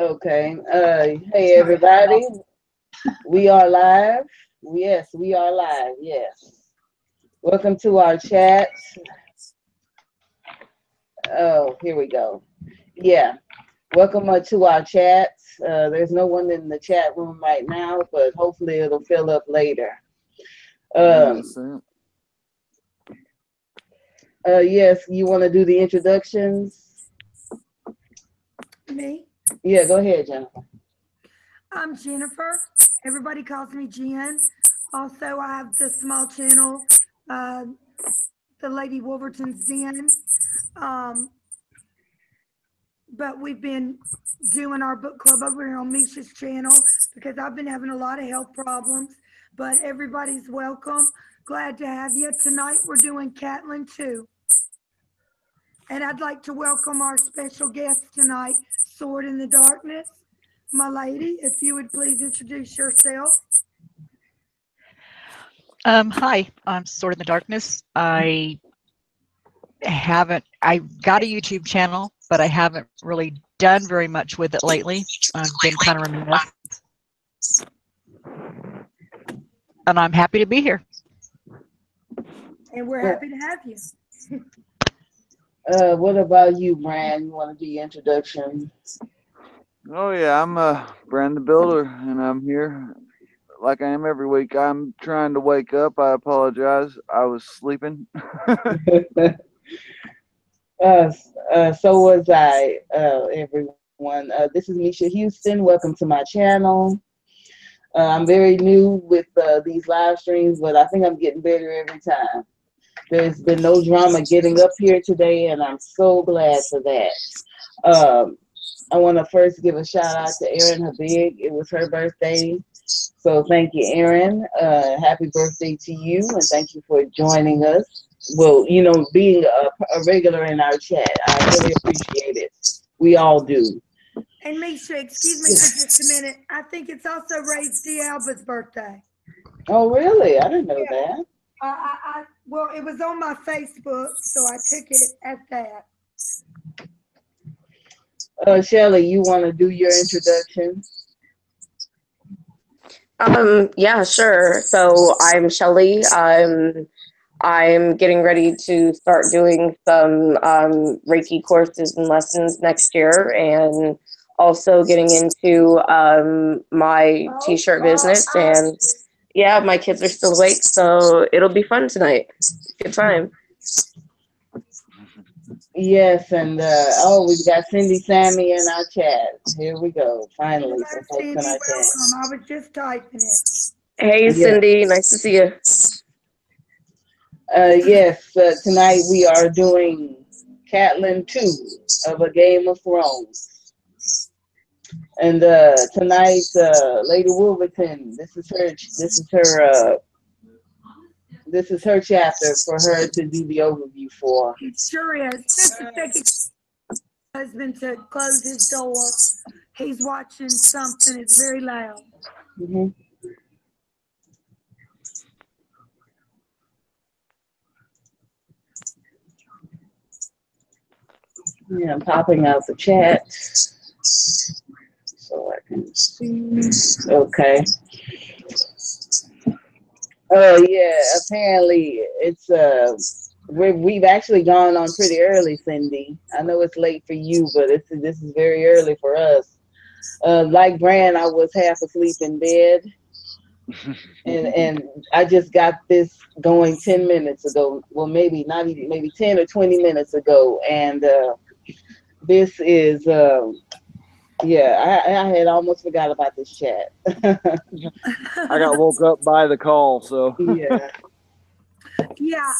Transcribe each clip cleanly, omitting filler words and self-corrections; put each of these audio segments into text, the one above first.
Okay. Hey everybody. We are live. Yes, we are live. Yes. Welcome to our chat. Oh, here we go. Yeah. Welcome to our chat. There's no one in the chat room right now, but hopefully it'll fill up later. Um, yes, you want to do the introductions? Me? Yeah, go ahead, Jennifer. I'm Jennifer. Everybody calls me Jen. Also, I have the small channel, uh, the Lady Wolverton's Den. Um, but we've been doing our book club over here on Misha's channel because I've been having a lot of health problems. But everybody's welcome. Glad to have you. Tonight we're doing Catelyn 2. And I'd like to welcome our special guest tonight, Sword in the Darkness. My lady, if you would please introduce yourself. Hi, I'm Sword in the Darkness. I got a YouTube channel, but I haven't really done very much with it lately. I've been kind of remiss. And I'm happy to be here. And we're happy to have you. What about you, Bran? You want to do your introduction? Oh yeah, I'm Bran the Builder, and I'm here like I am every week. I'm trying to wake up. I apologize. I was sleeping. So was I, everyone. This is Misha Houston. Welcome to my channel. I'm very new with these live streams, but I think I'm getting better every time. There's been no drama getting up here today, and I'm so glad for that. I want to first give a shout out to Erin Habig. It was her birthday. So thank you, Erin. Happy birthday to you, and thank you for joining us. Well, being a regular in our chat. I really appreciate it. We all do. And Misha, excuse me for just a minute. I think it's also Ray's D'Alba's birthday. Oh, really? I didn't know Yeah. that. Well, it was on my Facebook, so I took it at that. Shelley, you want to do your introduction? Yeah, sure. So I'm Shelley. I'm getting ready to start doing some Reiki courses and lessons next year, and also getting into my t-shirt business. And yeah, my kids are still awake, so it'll be fun tonight. Good time. Yes, and we've got Cindy Sammy in our chat. Here we go. Finally, Hello, some folks in Cindy. our chat. Welcome. I was just typing it. Hey, Yeah. Cindy. Nice to see you. Yes, tonight we are doing Catelyn 2 of A Game of Thrones. And tonight, Lady Wolverton, this is her chapter for her to do the overview for. It sure is. Just a second. Husband to close his door. He's watching something. It's very loud. Mm-hmm. Yeah, I'm popping out the chat so I can see. Okay. Oh yeah, apparently it's we've actually gone on pretty early, Cindy. I know it's late for you, but this is very early for us. Like Bran, I was half asleep in bed, and I just got this going 10 minutes ago. Well, maybe not even, maybe 10 or 20 minutes ago, and this is yeah. I had almost forgot about this chat. I got woke up by the call, so Yeah. Yeah.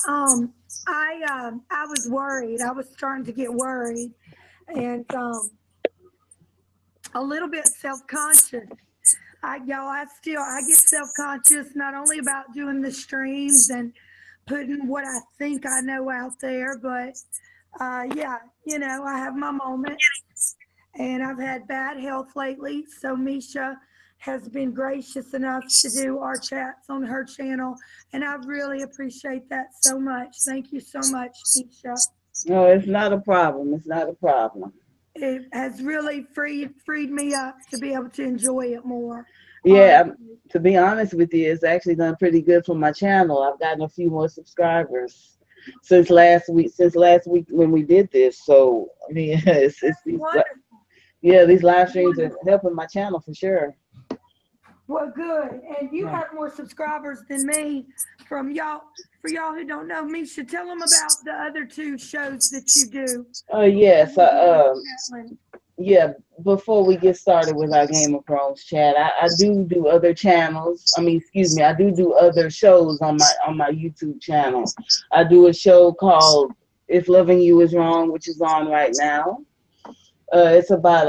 I was worried. I was starting to get worried, and a little bit self-conscious. I get self-conscious not only about doing the streams and putting what I think I know out there, but yeah, I have my moments, and I've had bad health lately. So Misha has been gracious enough to do our chats on her channel, and I really appreciate that so much. Thank you so much, Misha. No, it's not a problem. It's not a problem. it has really freed me up to be able to enjoy it more. Yeah, to be honest with you, it's actually done pretty good for my channel. I've gotten a few more subscribers since last week. Since last week when we did this, so I mean, it's these, yeah, these live streams are helping my channel for sure. Well, good. And you Yeah. have more subscribers than me. From y'all, for y'all who don't know, Misha, tell them about the other two shows that you do. Yes. Yeah. Before we get started with our Game of Thrones chat, I do other channels. I mean, excuse me, I do other shows on my YouTube channel. I do a show called "If Loving You Is Wrong," which is on right now. It's about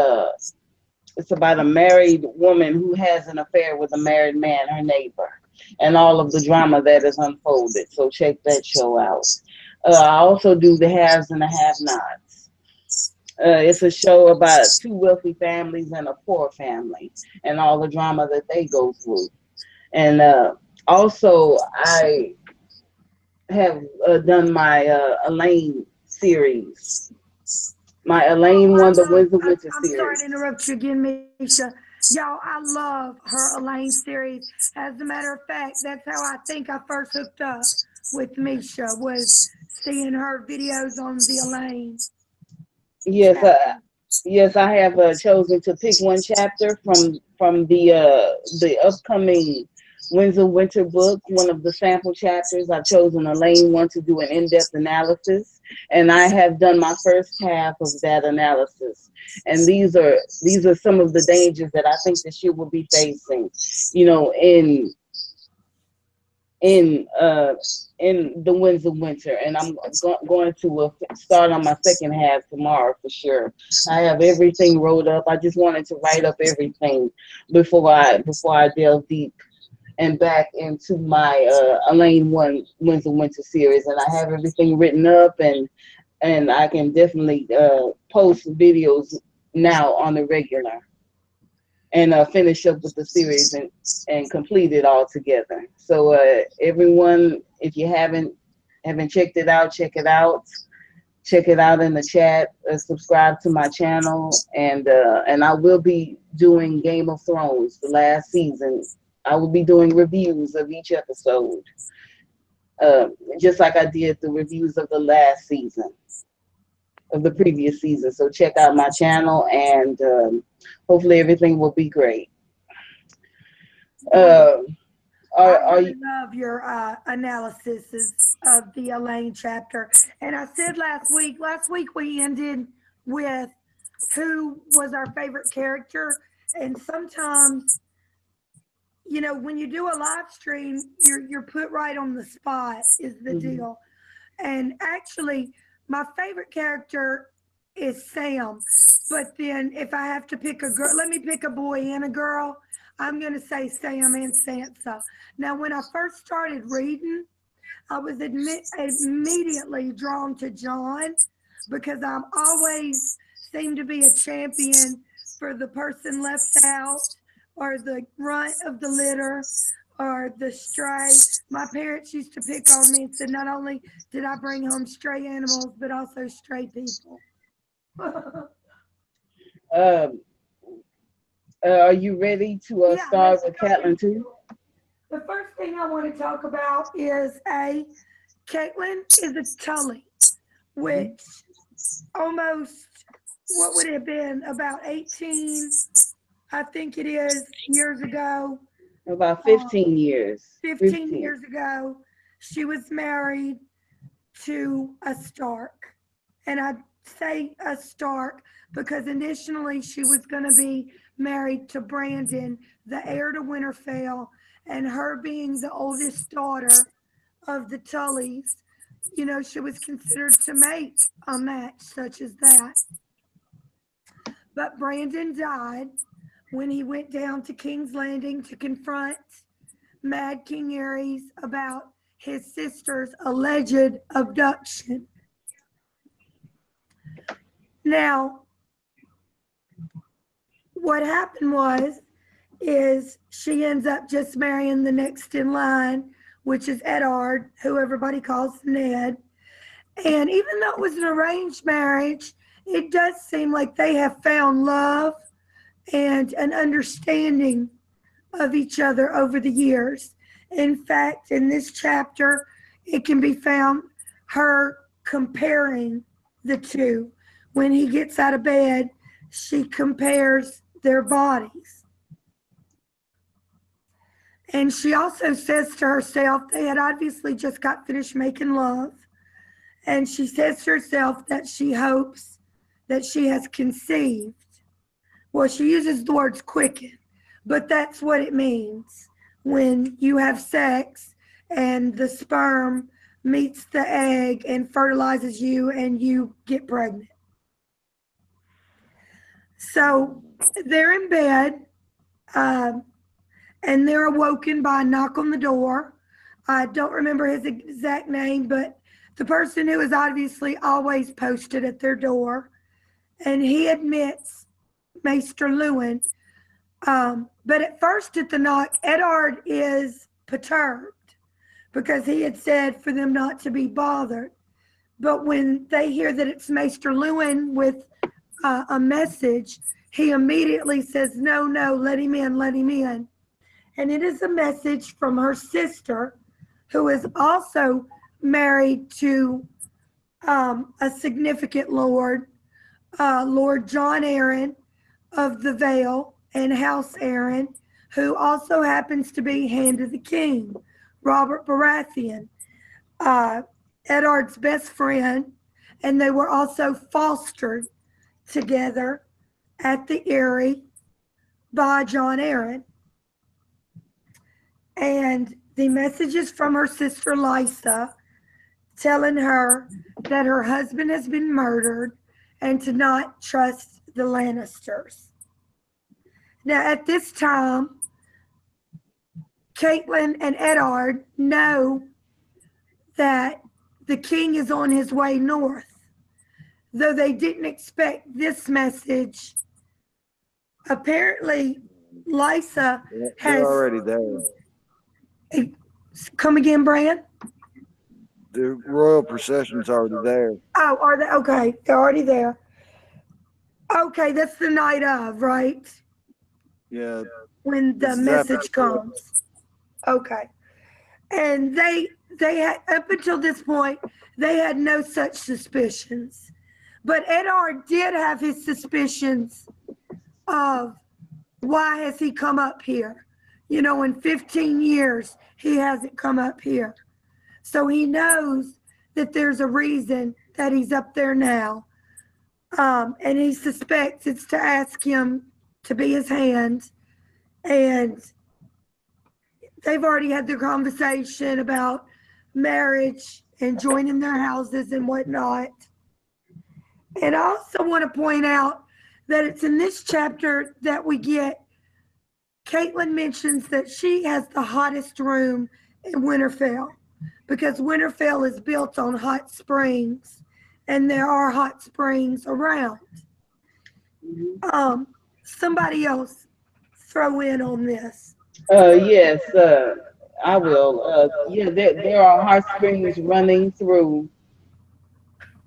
a married woman who has an affair with a married man, her neighbor, and all of the drama that is unfolded. So check that show out. I also do the Haves and the Have-Nots. It's a show about two wealthy families and a poor family and all the drama that they go through. And also, I have done my Elaine series. My Elaine won the Windsor Winter I'm series. sorry to interrupt you again, Misha. Y'all, I love her Elaine series. As a matter of fact, that's how I think I first hooked up with Misha, was seeing her videos on the Elaine. Yes, I have chosen to pick one chapter from the upcoming Windsor Winter book, one of the sample chapters. I've chosen Elaine one to do an in-depth analysis, and I have done my first half of that analysis. And these are some of the dangers that I think that she will be facing, you know, in the Windsor Winter, and I'm going to start on my second half tomorrow for sure. I have everything wrote up. I just wanted to write up everything before I delve deep and back into my Elaine one Windsor Winter series, and I have everything written up, and I can definitely post videos now on the regular and finish up with the series and complete it all together. So everyone, if you haven't checked it out, check it out. Check it out in the chat. Subscribe to my channel, and I will be doing Game of Thrones, the last season. I will be doing reviews of each episode, just like I did the reviews of the last season, of the previous season. So check out my channel, and hopefully everything will be great. I really love your analysis of the Elaine chapter. And I said last week we ended with who was our favorite character. And sometimes, you know, when you do a live stream, you're put right on the spot is the deal. And actually, my favorite character is Sam. But then if I have to pick a girl, let me pick a boy and a girl. I'm going to say Sam and Sansa. Now, when I first started reading, I was immediately drawn to John because I'm always seem to be a champion for the person left out or the runt of the litter or the stray. My parents used to pick on me and said, not only did I bring home stray animals, but also stray people. Are you ready to start with Catelyn too? The first thing I want to talk about is Catelyn is a Tully, which almost, what would it have been, about 18, I think it is, years ago. About 15 years. 15 years ago, she was married to a Stark. And I say a Stark because initially she was going to be married to Brandon, the heir to Winterfell, and her being the oldest daughter of the Tullys, you know, she was considered to make a match such as that. But Brandon died when he went down to King's Landing to confront Mad King Ares about his sister's alleged abduction. Now, what happened is she ends up just marrying the next in line, which is Eddard, who everybody calls Ned. And even though it was an arranged marriage, it does seem like they have found love and an understanding of each other over the years. In fact, in this chapter, it can be found her comparing the two. When he gets out of bed, she compares their bodies. And she also says to herself, they had obviously just got finished making love. And she says to herself that she hopes that she has conceived. Well, she uses the words quicken, but that's what it means when you have sex and the sperm meets the egg and fertilizes you and you get pregnant. So they're in bed and they're awoken by a knock on the door. I don't remember his exact name, but the person who is obviously always posted at their door. And he admits Maester Lewin. But at first at the knock, Eddard is perturbed because he had said for them not to be bothered. But when they hear that it's Maester Lewin with a message, he immediately says, no, let him in, let him in. And it is a message from her sister, who is also married to a significant lord, Lord John Arryn of the Vale and House Arryn, who also happens to be Hand of the King, Robert Baratheon, Eddard's best friend, and they were also fostered together at the Eyrie by John Arryn. And the message is from her sister Lysa, telling her that her husband has been murdered and to not trust the Lannisters. Now, at this time, Catelyn and Eddard know that the king is on his way north, though they didn't expect this message. Apparently, Lysa has... They're already there. Come again, Bran? The royal procession's already there. Oh, are they? Okay, they're already there. Okay, that's the night of, right? Yeah. When the message comes. Okay. And they had, up until this point, they had no such suspicions. But Eddard did have his suspicions of why has he come up here? You know, in 15 years, he hasn't come up here. So he knows that there's a reason that he's up there now. And he suspects it's to ask him to be his hand. And they've already had their conversation about marriage and joining their houses and whatnot. And I also want to point out that it's in this chapter that we get, Catelyn mentions that she has the hottest room in Winterfell because Winterfell is built on hot springs and there are hot springs around. Somebody else throw in on this. Yes, I will. Yeah, there are hot springs running through.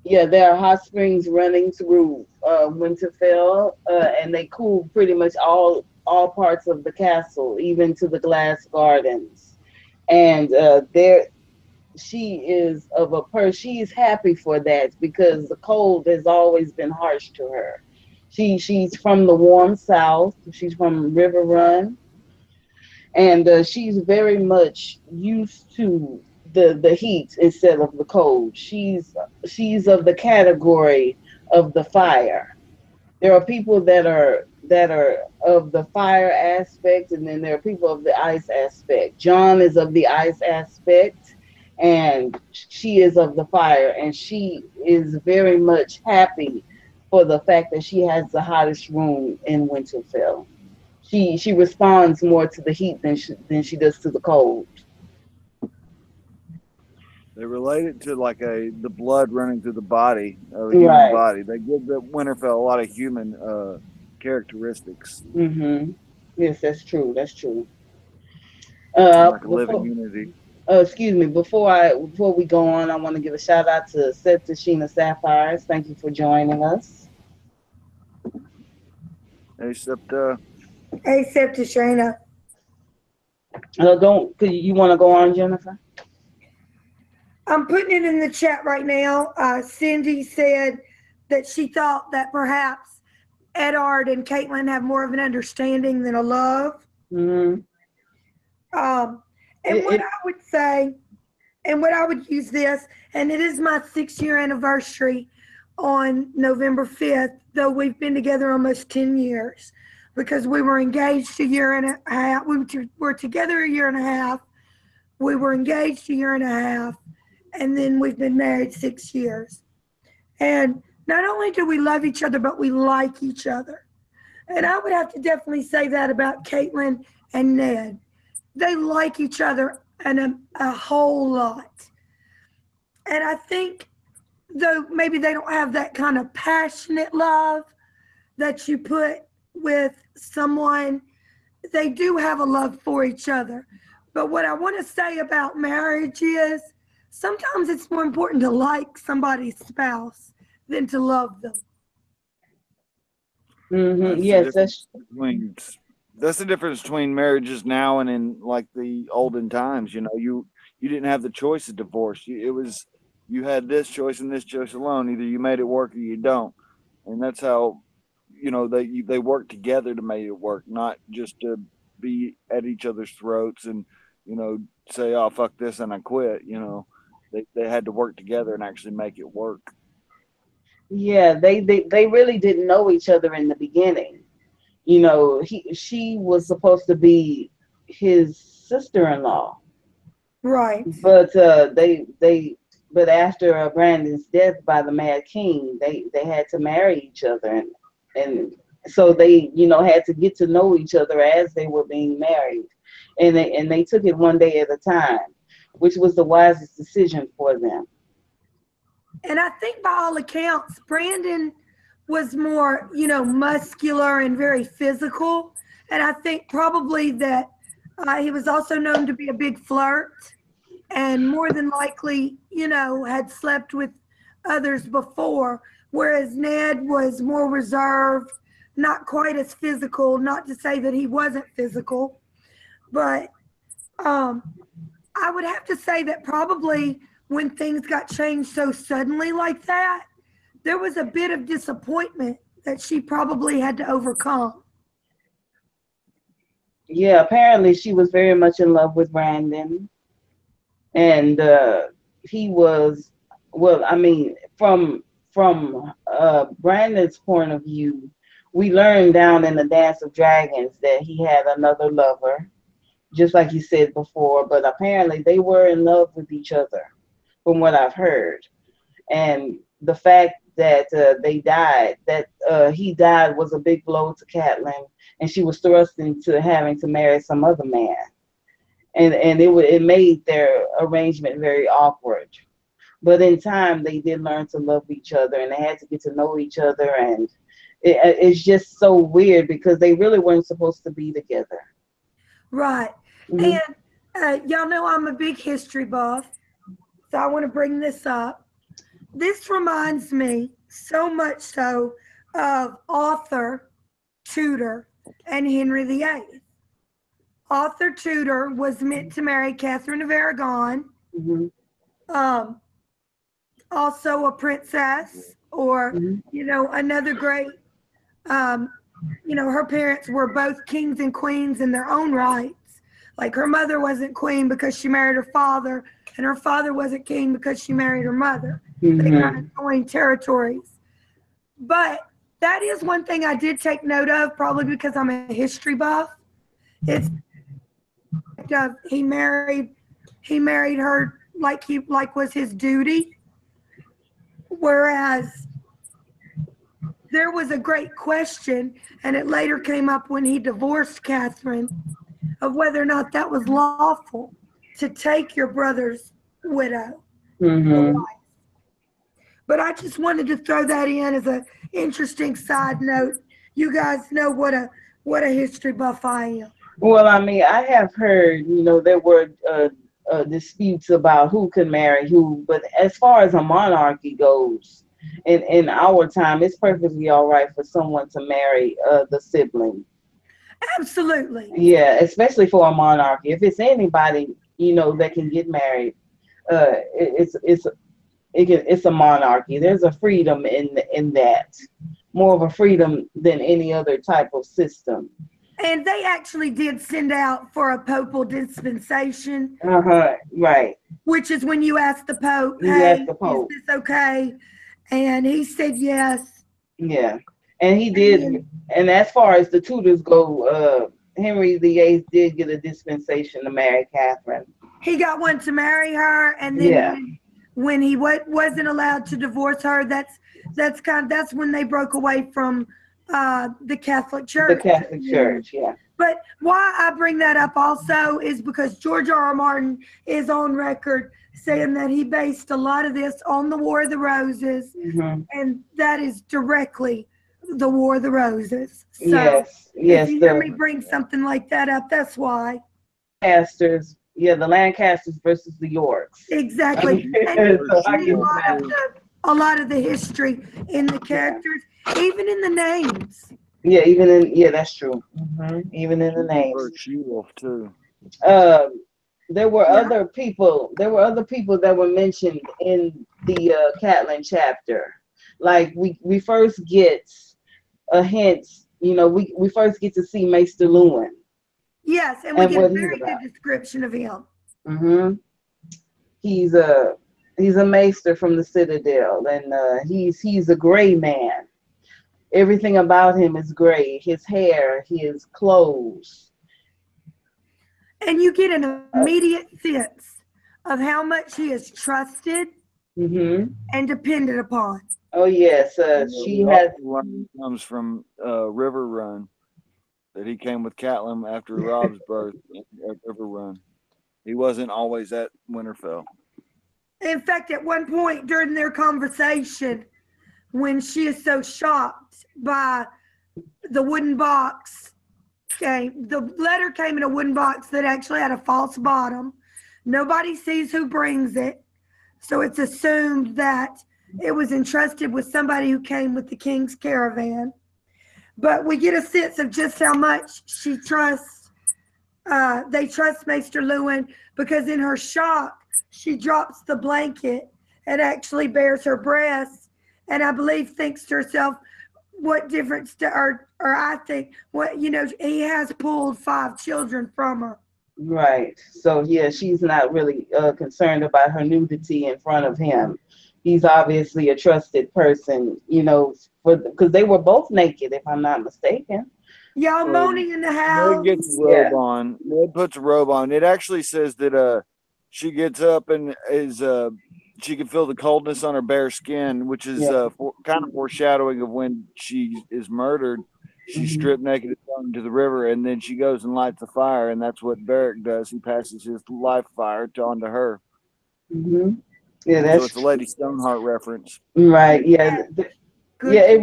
Yeah, there are hot springs running through Winterfell, and they cool pretty much all parts of the castle, even to the glass gardens. And there, she is of a person. She's happy for that because the cold has always been harsh to her. She's from the warm south. She's from River Run, and she's very much used to the heat instead of the cold. She's of the category of the fire. There are people that are of the fire aspect, and then there are people of the ice aspect. John is of the ice aspect, and she is of the fire, and she is very much happy for the fact that she has the hottest room in Winterfell. She responds more to the heat than she does to the cold. They relate it to like the blood running through the body of a human body. They give the Winterfell a lot of human characteristics. Mm-hmm. Yes, that's true. That's true. Like a living unity. Excuse me. Before we go on, I want to give a shout out to Set to Sheena Sapphires. Thank you for joining us. Except, Except to Shayna. You want to go on, Jennifer? I'm putting it in the chat right now. Cindy said that she thought that perhaps Eddard and Catelyn have more of an understanding than a love. Mm-hmm. I would say, and what I would use this, and it is my 6-year anniversary on November 5th, though we've been together almost 10 years because we were engaged a year and a half. We were together a year and a half. We were engaged a year and a half. And then we've been married 6 years. And not only do we love each other, but we like each other. And I would have to definitely say that about Catelyn and Ned. They like each other and a whole lot. And I think, though maybe they don't have that kind of passionate love that you put with someone, they do have a love for each other. But what I want to say about marriage is sometimes it's more important to like somebody's spouse than to love them. Mm-hmm. Yes, that's the difference between marriages now and in like the olden times. You know, you didn't have the choice of divorce. You had this choice and this choice alone. Either you made it work or you don't, and that's how they work together to make it work, not just to be at each other's throats and say, oh, fuck this and I quit. They had to work together and actually make it work. Yeah, they really didn't know each other in the beginning. She was supposed to be his sister-in-law, right? But but after Brandon's death by the Mad King, they had to marry each other, and so they had to get to know each other as they were being married, and they took it one day at a time, which was the wisest decision for them. And I think by all accounts, Brandon was more, muscular and very physical. And I think probably that he was also known to be a big flirt and more than likely, had slept with others before. Whereas Ned was more reserved, not quite as physical, not to say that he wasn't physical. But I would have to say that probably when things got changed so suddenly like that, there was a bit of disappointment that she probably had to overcome. Yeah, apparently she was very much in love with Brandon. And he was, well, I mean, from Brandon's point of view, we learned down in the Dance of Dragons that he had another lover, just like you said before, but apparently they were in love with each other, from what I've heard. And the fact that they died, that he died, was a big blow to Catelyn, and she was thrust into having to marry some other man. And it made their arrangement very awkward. But in time, they did learn to love each other, and they had to get to know each other. And it's just so weird because they really weren't supposed to be together. Right. Mm-hmm. And y'all know I'm a big history buff, so I want to bring this up. This reminds me so much so of Arthur Tudor and Henry VIII. Arthur Tudor was meant to marry Catherine of Aragon, mm-hmm. Also a princess, or mm-hmm. Another great. Her parents were both kings and queens in their own rights. Like her mother wasn't queen because she married her father, and her father wasn't king because she married her mother. Mm-hmm. They kind of joined territories. But that is one thing I did take note of, probably because I'm a history buff. It's he married her like was his duty, whereas there was a great question, and it later came up when he divorced Catherine, of whether or not that was lawful to take your brother's widow. Mm-hmm. But I just wanted to throw that in as an interesting side note. You guys know what a history buff I am. Well, I mean, I have heard, there were disputes about who could marry who, but as far as a monarchy goes, in our time, it's perfectly all right for someone to marry the sibling. Absolutely. Yeah, especially for a monarchy. If it's anybody, that can get married, it's a monarchy. There's a freedom in that, more of a freedom than any other type of system. And they actually did send out for a papal dispensation, Right. which is when you ask the Pope, You ask hey, the is Pope. this okay? And he said yes. Yeah, and he did. And as far as the Tudors go, Henry VIII did get a dispensation to marry Catherine. He got one to marry her, and then Yeah. when he wasn't allowed to divorce her, that's when they broke away from the Catholic The Church. Catholic Church, yeah. But why I bring that up also is because George R. Martin is on record saying that he based a lot of this on the War of the Roses, and that is directly the War of the Roses. So Yes, if you hear the me bring something like that up, that's why. Lancasters, the Lancasters versus the Yorks. Exactly. So I And can a lot of the history in the characters, even in the names. Yeah, that's true. Even in the names. She-Wolf too. There were Yeah. other people. There were other people that were mentioned in the Catelyn chapter. Like we first get a hint. We first get to see Maester Lewin. Yes, and we And get a what he's very about. good description of him. He's a maester from the Citadel, and he's a gray man. Everything about him is gray. His hair, his clothes. And you get an immediate sense of how much he is trusted and depended upon. Oh yes, she has. Comes from River Run. That he came with Catelyn after Rob's birth at River Run. He wasn't always at Winterfell. In fact, at one point during their conversation, when she is so shocked by the wooden box, the letter came in a wooden box that actually had a false bottom. Nobody sees who brings it, so it's assumed that it was entrusted with somebody who came with the king's caravan. But we get a sense of just how much she trusts. They trust Maester Lewin because in her shock, she drops the blanket and actually bares her breasts, and I believe thinks to herself, "What difference to or I think he has pulled 5 children from her." Right. So yeah, she's not really concerned about her nudity in front of him. He's obviously a trusted person, because they were both naked, if I'm not mistaken. Y'all moaning in the house. Ned gets a robe on. Ned puts a robe on. It actually says that she gets up and is she can feel the coldness on her bare skin, which is kind of foreshadowing of when she is murdered. She's stripped naked and thrown into the river, and then she goes and lights a fire, and that's what Beric does. He passes his life fire on to her. Yeah, that's so it's a Lady Stoneheart reference. Right. Yeah. Good It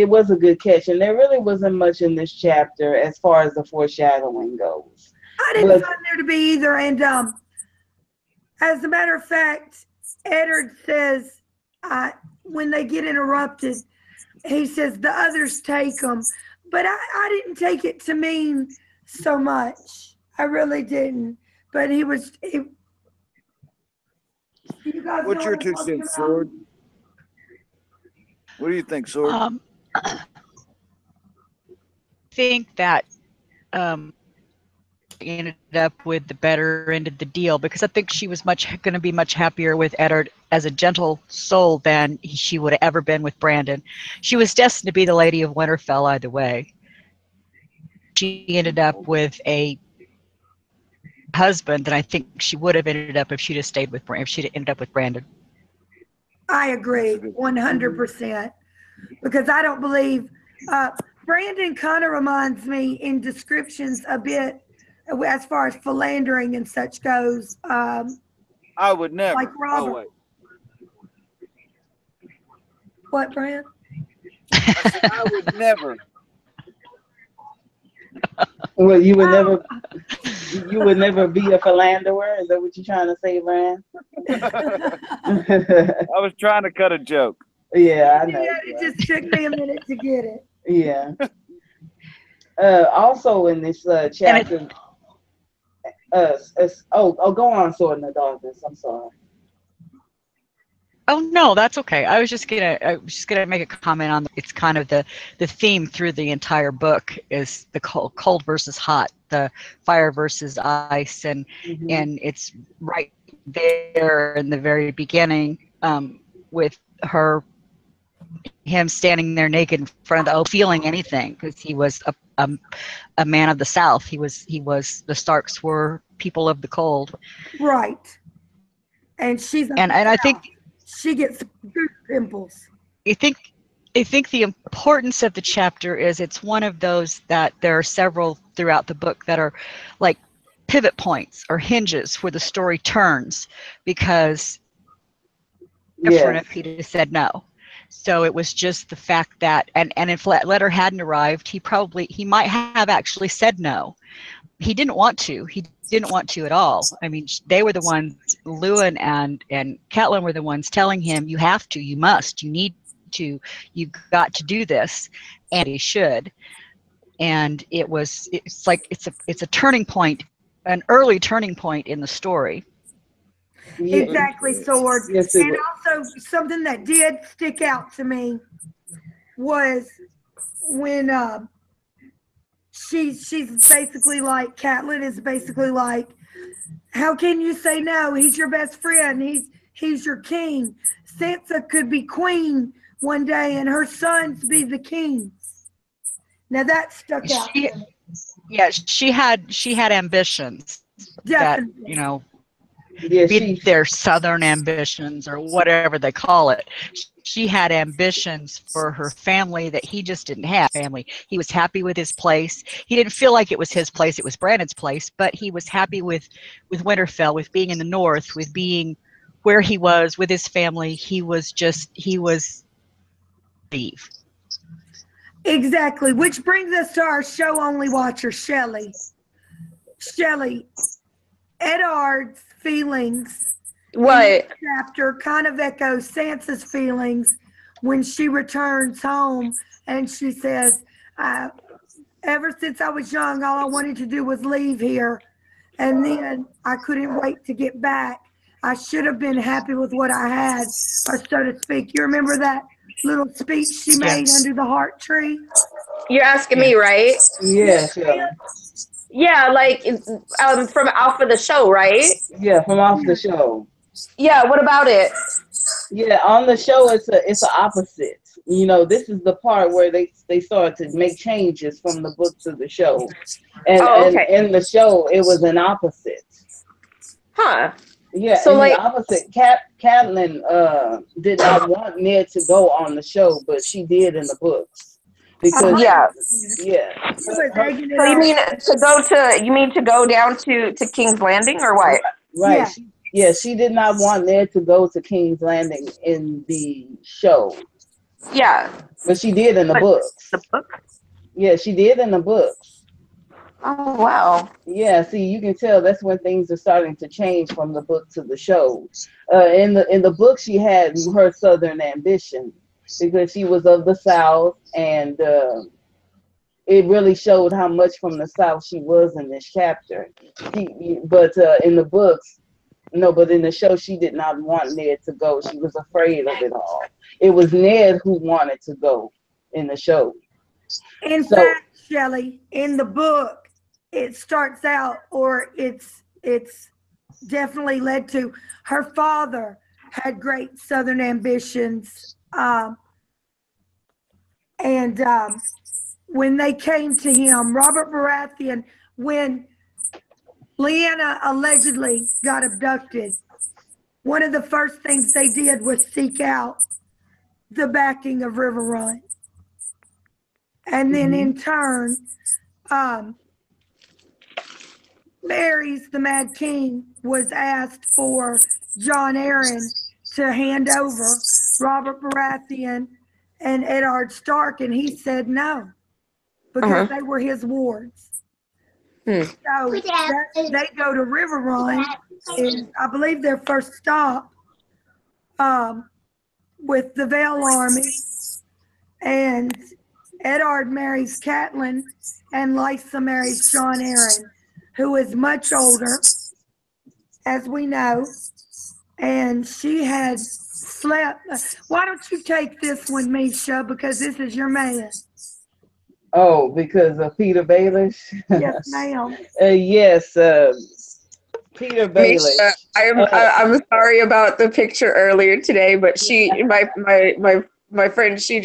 was a good catch, and there really wasn't much in this chapter as far as the foreshadowing goes. I didn't find there to be either, and as a matter of fact, Eddard says when they get interrupted, he says the others take them, but I didn't take it to mean so much. I really didn't. But you guys What's your 2 cents, Sword? What do you think, Sword? I think that ended up with the better end of the deal, because I think she was going to be much happier with Eddard as a gentle soul than she would have ever been with Brandon. She was destined to be the Lady of Winterfell either way. She ended up with a husband that I think she would have ended up if she'd have stayed with if she'd ended up with Brandon. I agree 100%, because I don't believe Brandon kind of reminds me in descriptions a bit as far as philandering and such goes. I would never. Like Robert. Oh, wait. What, Brand? I said I would never. Well, you would never be a philanderer. Is that what you're trying to say, Bran? I was trying to cut a joke. Yeah, I know. Yeah, it just took me a minute to get it. Yeah. Also in this And chapter, go on, Sword in the Darkness. I'm sorry. oh no, that's okay. I was just gonna make a comment on it's kind of the theme through the entire book is the cold versus hot, the fire versus ice, and Hmm. it's right there in the very beginning with him standing there naked in front of the feeling anything because he was a man of the South. He was the Starks were people of the cold, Right. And she's and I think she gets goose pimples. I think I think the importance of the chapter is it's one of those that there are several throughout the book that are like pivot points or hinges where the story turns because different if Yes. he'd have said no. So it was just the fact that and if that letter hadn't arrived, he might have actually said no. He didn't want to. He didn't want to at all. I mean, they were the ones, Lewin and Catelyn were the ones telling him, you have to, you must, you need to, you've got to do this, and he should. And it's a turning point, an early turning point in the story. Yeah. Exactly, Sword. Yes, it And was. also something that did stick out to me was when she's basically like Catelyn is basically like, how can you say no? He's your best friend. He's your king. Sansa could be queen one day and her sons be the king. Now that stuck out. She, yeah, she had ambitions that, Definitely. Yeah, be she. their southern ambitions or whatever they call it. She had ambitions for her family that he just didn't have. Family. He was happy with his place. He didn't feel like it was his place, it was Brandon's place, but he was happy with Winterfell, with being in the north, with being where he was with his family. He was Steve. Exactly. Which brings us to our show only watcher, Shelley. Shelley, Eddard's feelings in this What? chapter kind of echoes Sansa's feelings when she returns home and she says, ever since I was young, all I wanted to do was leave here. And then I couldn't wait to get back. I should have been happy with what I had, or so to speak. You remember that little speech she made under the heart tree? You're asking Yeah. me, right? Yeah, Shelley. Yeah, like from Alpha the show, right? Yeah, from off the show. Yeah. What about it? Yeah, on the show it's a opposite. This is the part where they start to make changes from the book to the show, and Oh, and okay. in the show it was an opposite. Huh. Yeah, So in the like, opposite, Catelyn did not want Ned to go on the show, but she did in the books because yeah. yeah, She was her, egging it So on. you mean to go down to King's Landing or what? right. Yeah. She did not want Ned to go to King's Landing in the show, Yeah. but she did in the But books. the book? Yeah, she did in the books. Oh wow. Yeah, see, you can tell that's when things are starting to change from the book to the show. In the book, she had her southern ambition because she was of the South, and it really showed how much from the South she was in this chapter. But in the books, no, but in the show, she did not want Ned to go. She was afraid of it all. It was Ned who wanted to go in the show. In So, fact, Shelley, in the book, it starts out, or it's definitely led to her father had great Southern ambitions, and when they came to him, Robert Baratheon, when Lyanna allegedly got abducted, one of the first things they did was seek out the backing of River Run. And then in turn, Varys, the Mad King, was asked for Jon Arryn to hand over Robert Baratheon and Eddard Stark, and he said no because they were his wards. So they go to River Run, is I believe their first stop with the Vale Army, and Eddard marries Catelyn, and Lysa marries John Arryn, who is much older, as we know, and she had slept. Why don't you take this one, Misha, because this is your man. Oh, because of Peter Baelish? Yes, ma'am. Yes, Peter Baelish. Misha, I'm sorry about the picture earlier today, but my friend, she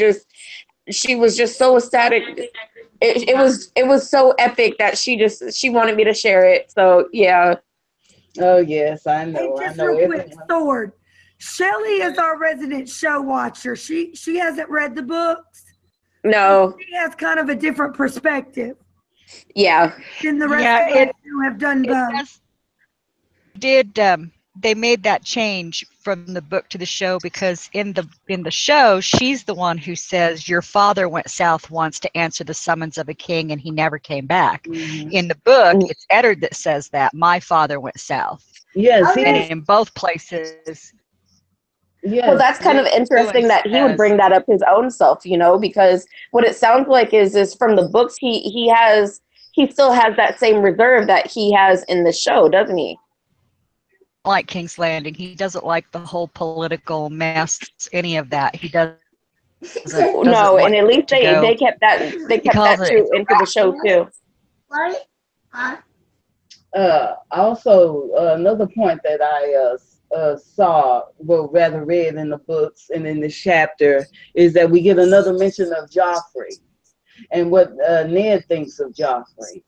was just so ecstatic. It was so epic that she wanted me to share it. So yeah. Oh yes, I know. Hey, I just know. real quick, Everyone. Sword. Shelley is our resident show watcher. She hasn't read the books. No. She has kind of a different perspective Yeah. than the rest of us who have done both. They made that change from the book to the show because in the show she's the one who says your father went south once to answer the summons of a king and he never came back. Mm-hmm. In the book it's Eddard that says that my father went south. Yes, and in both places. Yes. Well, that's kind of interesting that he would bring that up his own self, you know, because what it sounds like is from the books he still has that same reserve that he has in the show, doesn't he? Like King's Landing, he doesn't like the whole political mess, any of that. He doesn't no, and at least they kept that true into the show too. Also, another point that I saw, well, rather read in the books and in this chapter, is that we get another mention of Joffrey and what Ned thinks of Joffrey.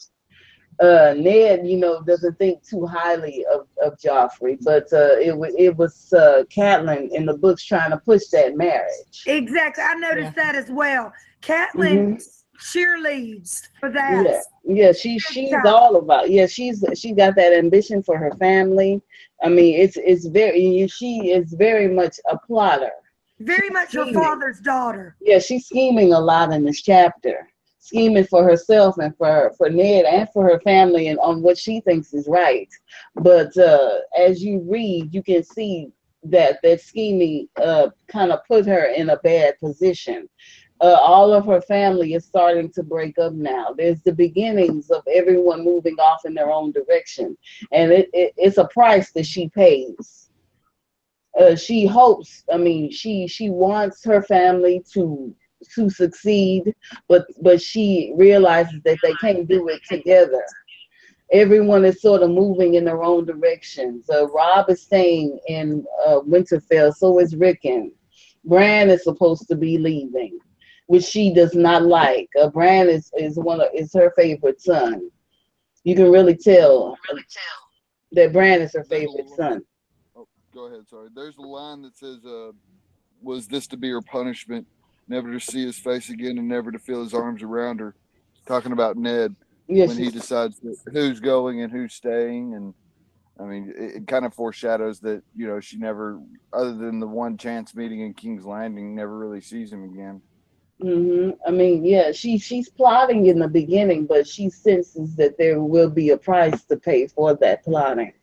Ned, doesn't think too highly of Joffrey, but it was Catelyn in the books trying to push that marriage. Exactly, I noticed that as well. Catelyn cheerleads for that. Yeah, she's all about. Yeah, she got that ambition for her family. I mean, she is very much a plotter. Very much her father's daughter. Yeah, she's scheming a lot in this chapter. Scheming for herself and for Ned and for her family and on what she thinks is right. But as you read, you can see that scheming kind of put her in a bad position. All of her family is starting to break up now. There's the beginnings of everyone moving off in their own direction. And it's a price that she pays. She hopes, she wants her family to succeed, but she realizes that they can't do it together. Everyone is sort of moving in their own directions. Rob is staying in Winterfell, so is Rickon. Bran is supposed to be leaving, which she does not like. Bran is her favorite son. You can really tell that Bran is her favorite son. Oh, go ahead. Sorry. There's a line that says, "Was this to be her punishment? Never to see his face again and never to feel his arms around her." Talking about Ned when he decides who's going and who's staying, and it kind of foreshadows that she never, other than the one chance meeting in King's Landing, never really sees him again. She's plotting in the beginning, but she senses that there will be a price to pay for that plotting.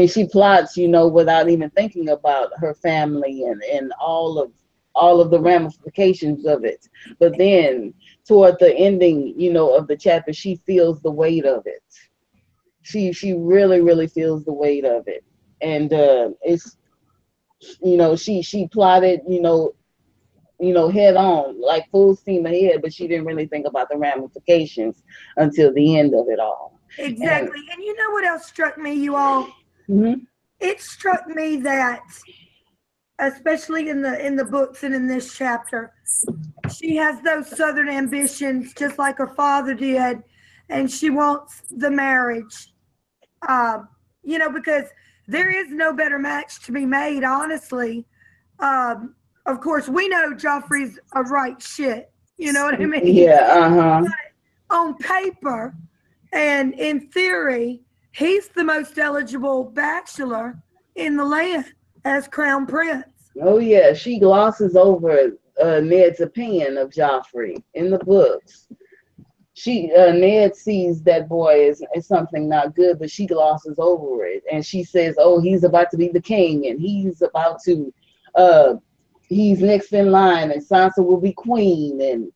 She plots, without even thinking about her family and all of the ramifications of it. But then toward the ending, of the chapter, she feels the weight of it. She really, really feels the weight of it. And it's, she plotted, head on, like full steam ahead, but she didn't really think about the ramifications until the end of it all. Exactly. And you know what else struck me, you all? It struck me that, especially in the books and in this chapter, she has those Southern ambitions just like her father did, and she wants the marriage, because there is no better match to be made, honestly. Of course, we know Joffrey's a right shit, you know what I mean? Yeah, But on paper and in theory, he's the most eligible bachelor in the land as crown prince. Oh yeah, she glosses over Ned's opinion of Joffrey in the books. Ned sees that boy as something not good, but she glosses over it, and she says, "Oh, he's about to be the king, and he's about to, he's next in line, and Sansa will be queen." And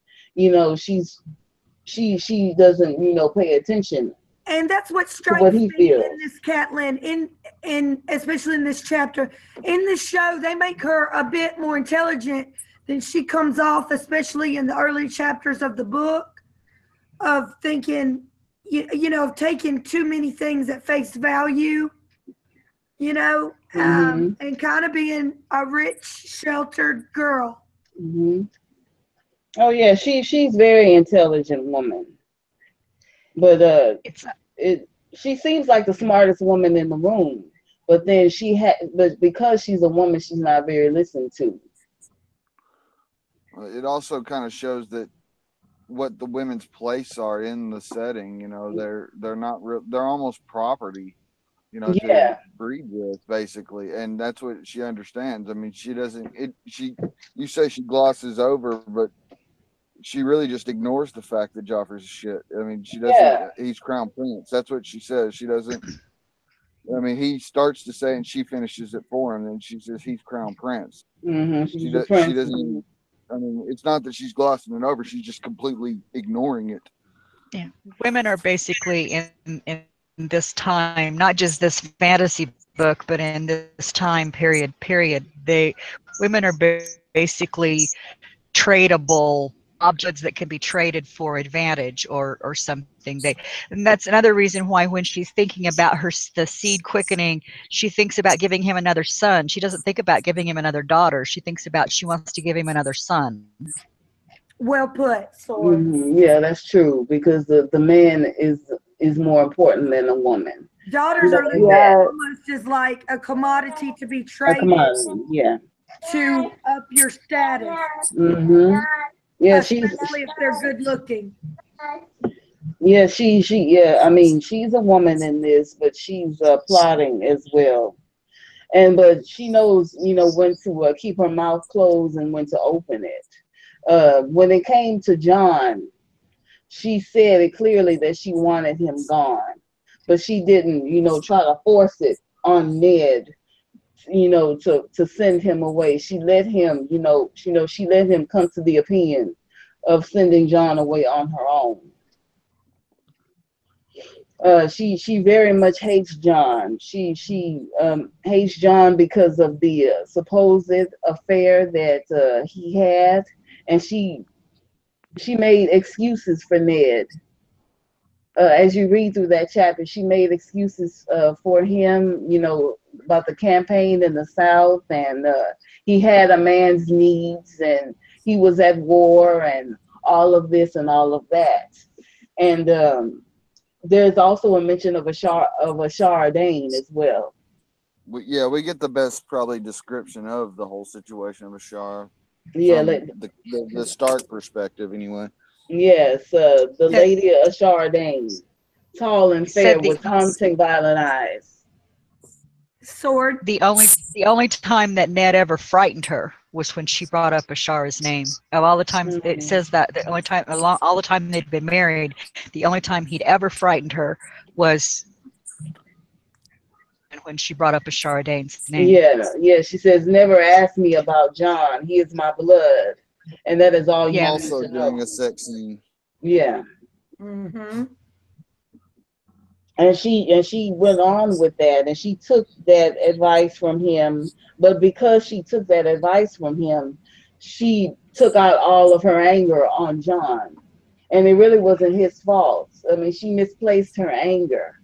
she doesn't pay attention And that's what to what strikes he me feels. in this Catelyn, in especially in this chapter. In this show, they make her a bit more intelligent than she comes off, especially in the early chapters of the book, of thinking, of taking too many things at face value, and kind of being a rich, sheltered girl. Mm-hmm. Oh yeah, she's very intelligent woman, but she seems like the smartest woman in the room. But then but because she's a woman, she's not very listened to. It also kind of shows that what the women's place are in the setting. They're not real. They're almost property. Yeah. To breed with, basically, and that's what she understands. I mean, she doesn't. You say she glosses over, but she really just ignores the fact that Joffrey's shit. I mean, she doesn't. Yeah. He's crown prince. That's what she says. She doesn't. I mean, he starts to say, and she finishes it for him, and she says he's crown prince. Mm-hmm. She's the She prince. doesn't. I mean, it's not that she's glossing it over. She's just completely ignoring it. Yeah, women are basically in this time, not just this fantasy book, but in this time period, women are basically tradable objects that can be traded for advantage or something. And that's another reason why when she's thinking about the seed quickening, she thinks about giving him another son. She doesn't think about giving him another daughter. She wants to give him another son. Well put, Sword. Mm-hmm. Yeah, that's true, because the man is more important than a woman. Daughters are looked at almost as like a commodity to be traded. A commodity, yeah. To up your status. Mm-hmm. Yeah, especially if they're good looking. Yeah, yeah. I mean, she's a woman in this, but she's plotting as well. But she knows, when to keep her mouth closed and when to open it. When it came to John, she said it clearly that she wanted him gone, but she didn't, try to force it on Ned, to send him away. She let him, she let him come to the opinion of sending John away on her own. She very much hates John. She hates John because of the supposed affair that he had, and she made excuses for Ned. As you read through that chapter, she made excuses for him, about the campaign in the South, and he had a man's needs, and he was at war, and all of this and all of that. And there's also a mention of a Shardane as well. We get the best probably description of the whole situation of Ashara. Yeah, the Stark perspective, anyway. Yes, the lady Shardane, tall and fair with haunting violet eyes. Sword. The only time that Ned ever frightened her was when she brought up Ashara's name. Of all the times it says that all the time they'd been married, the only time he'd ever frightened her was when she brought up Ashara-Dane's name. Yeah. She says, "Never ask me about John. He is my blood," and that is all you need to know. Also doing a sex scene. Yeah. Mm-hmm. And she went on with that, and she took that advice from him. But because she took that advice from him, she took out all of her anger on John, and it really wasn't his fault. I mean, she misplaced her anger.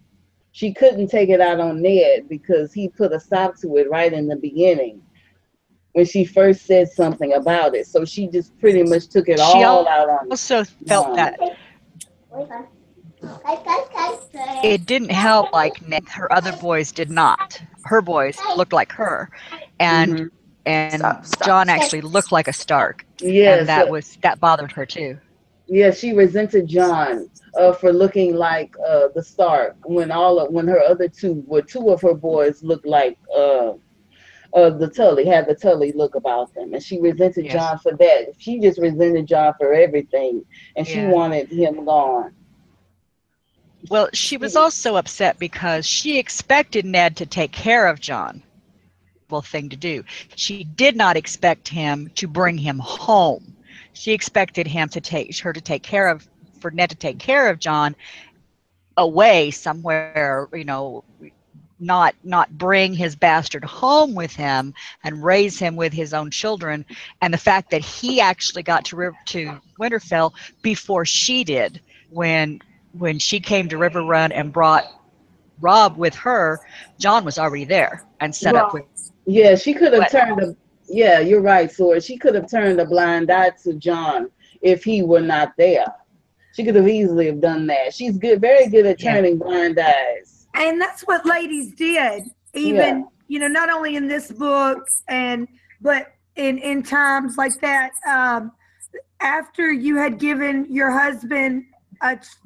She couldn't take it out on Ned because he put a stop to it right in the beginning when she first said something about it. So she just pretty much took it all out on. She also felt that it didn't help like her other boys did not. Her boys looked like her, and John actually looked like a Stark. Yes, and that bothered her too. Yeah, she resented John for looking like the Stark when her other two of her boys looked like the Tully, had the Tully look about them, and she resented Yes. John for that. She just resented John for everything, and she Yeah. wanted him gone. Well, she was also upset because she expected Ned to take care of John. Thing to do. She did not expect him to bring him home. She expected him to take care of, for Ned to take care of John away somewhere, not bring his bastard home with him and raise him with his own children. And the fact that he actually got to Winterfell before she did, when she came to River Run and brought Rob with her, John was already there and set up with. Yeah, she could have turned a. Yeah, you're right, Sword. She could have turned a blind eye to John if he were not there. She could have easily have done that. She's good, very good at turning blind eyes. And that's what ladies did, even not only in this book but in times like that. After you had given your husband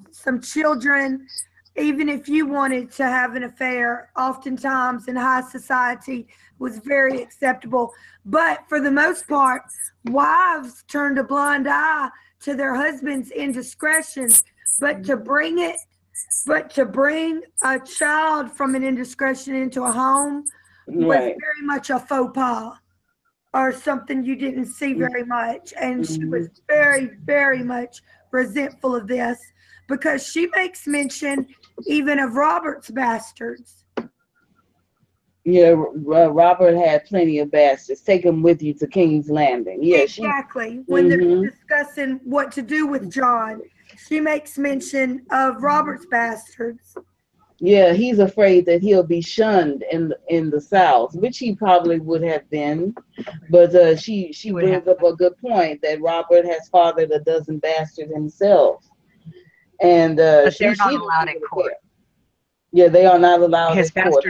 some children, even if you wanted to have an affair, oftentimes in high society was very acceptable. But for the most part, wives turned a blind eye to their husband's indiscretions. But to bring a child from an indiscretion into a home was very much a faux pas, or something you didn't see very much. And she was very, very much resentful of this, because she makes mention even of Robert's bastards. Yeah, Robert had plenty of bastards. Take them with you to King's Landing. Yeah, exactly. When they're discussing what to do with John, she makes mention of Robert's bastards. Yeah, he's afraid that he'll be shunned in the South, which he probably would have been. But she brings up a good point that Robert has fathered a dozen bastards himself. And but they're not allowed in court. Yeah, they are not allowed in court.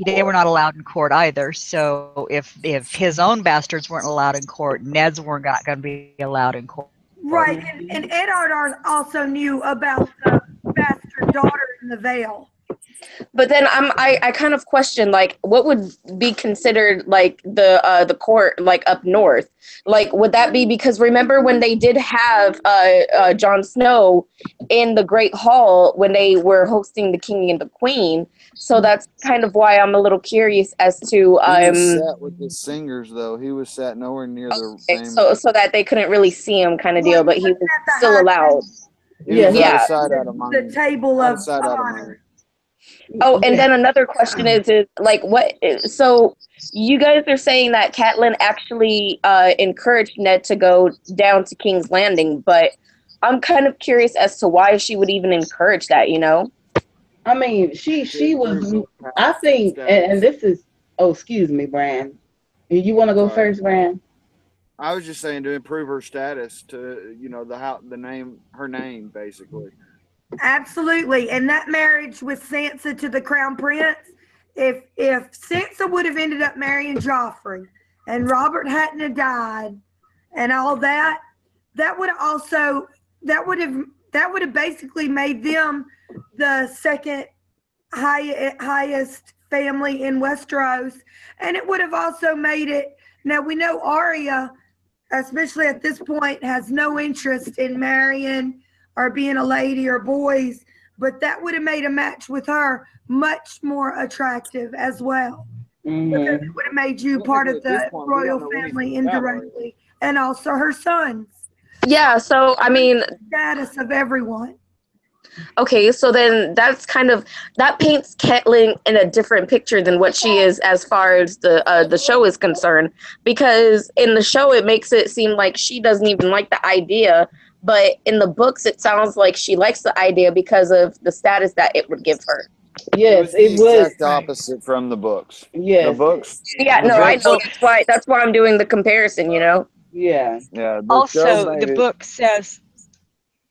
They were not allowed in court either. So if his own bastards weren't allowed in court, Ned's weren't going to be allowed in court. Right, and Eddard also knew about the bastard daughter in the Vale. But then I kind of question, like, what would be considered like the court, like, up north? Like, would that be, because remember when they did have Jon Snow in the Great Hall when they were hosting the King and the Queen? So that's kind of why I'm a little curious as to. He was sat with the singers, though. He was sat nowhere near the same. So that they couldn't really see him, kind of deal, but he was still allowed. Yeah. The table of honor. Oh, and then another question is like, what? So you guys are saying that Catelyn actually encouraged Ned to go down to King's Landing, but I'm kind of curious as to why she would even encourage that, I mean, she was, I think, and this is, excuse me, Bran. You want to go first, Bran? I was just saying to improve her status, to her name basically. Absolutely. And that marriage with Sansa to the Crown Prince, if Sansa would have ended up marrying Joffrey and Robert hadn't have died and all that, that would have basically made them the second highest family in Westeros. And it would have also made it, now we know Arya, especially at this point, has no interest in marrying or being a lady or boys, but that would have made a match with her much more attractive as well. Because it would have made you part of the royal family indirectly, and also her sons. Yeah, so I mean, status of everyone. Okay, so then that paints Catelyn in a different picture than what she is as far as the show is concerned, because in the show it makes it seem like she doesn't even like the idea. But in the books, it sounds like she likes the idea because of the status that it would give her. Yes, it was the exact opposite from the books. Yes. The books. Yeah, no, I know. That's why I'm doing the comparison, Yeah. Yeah. Also, the book says.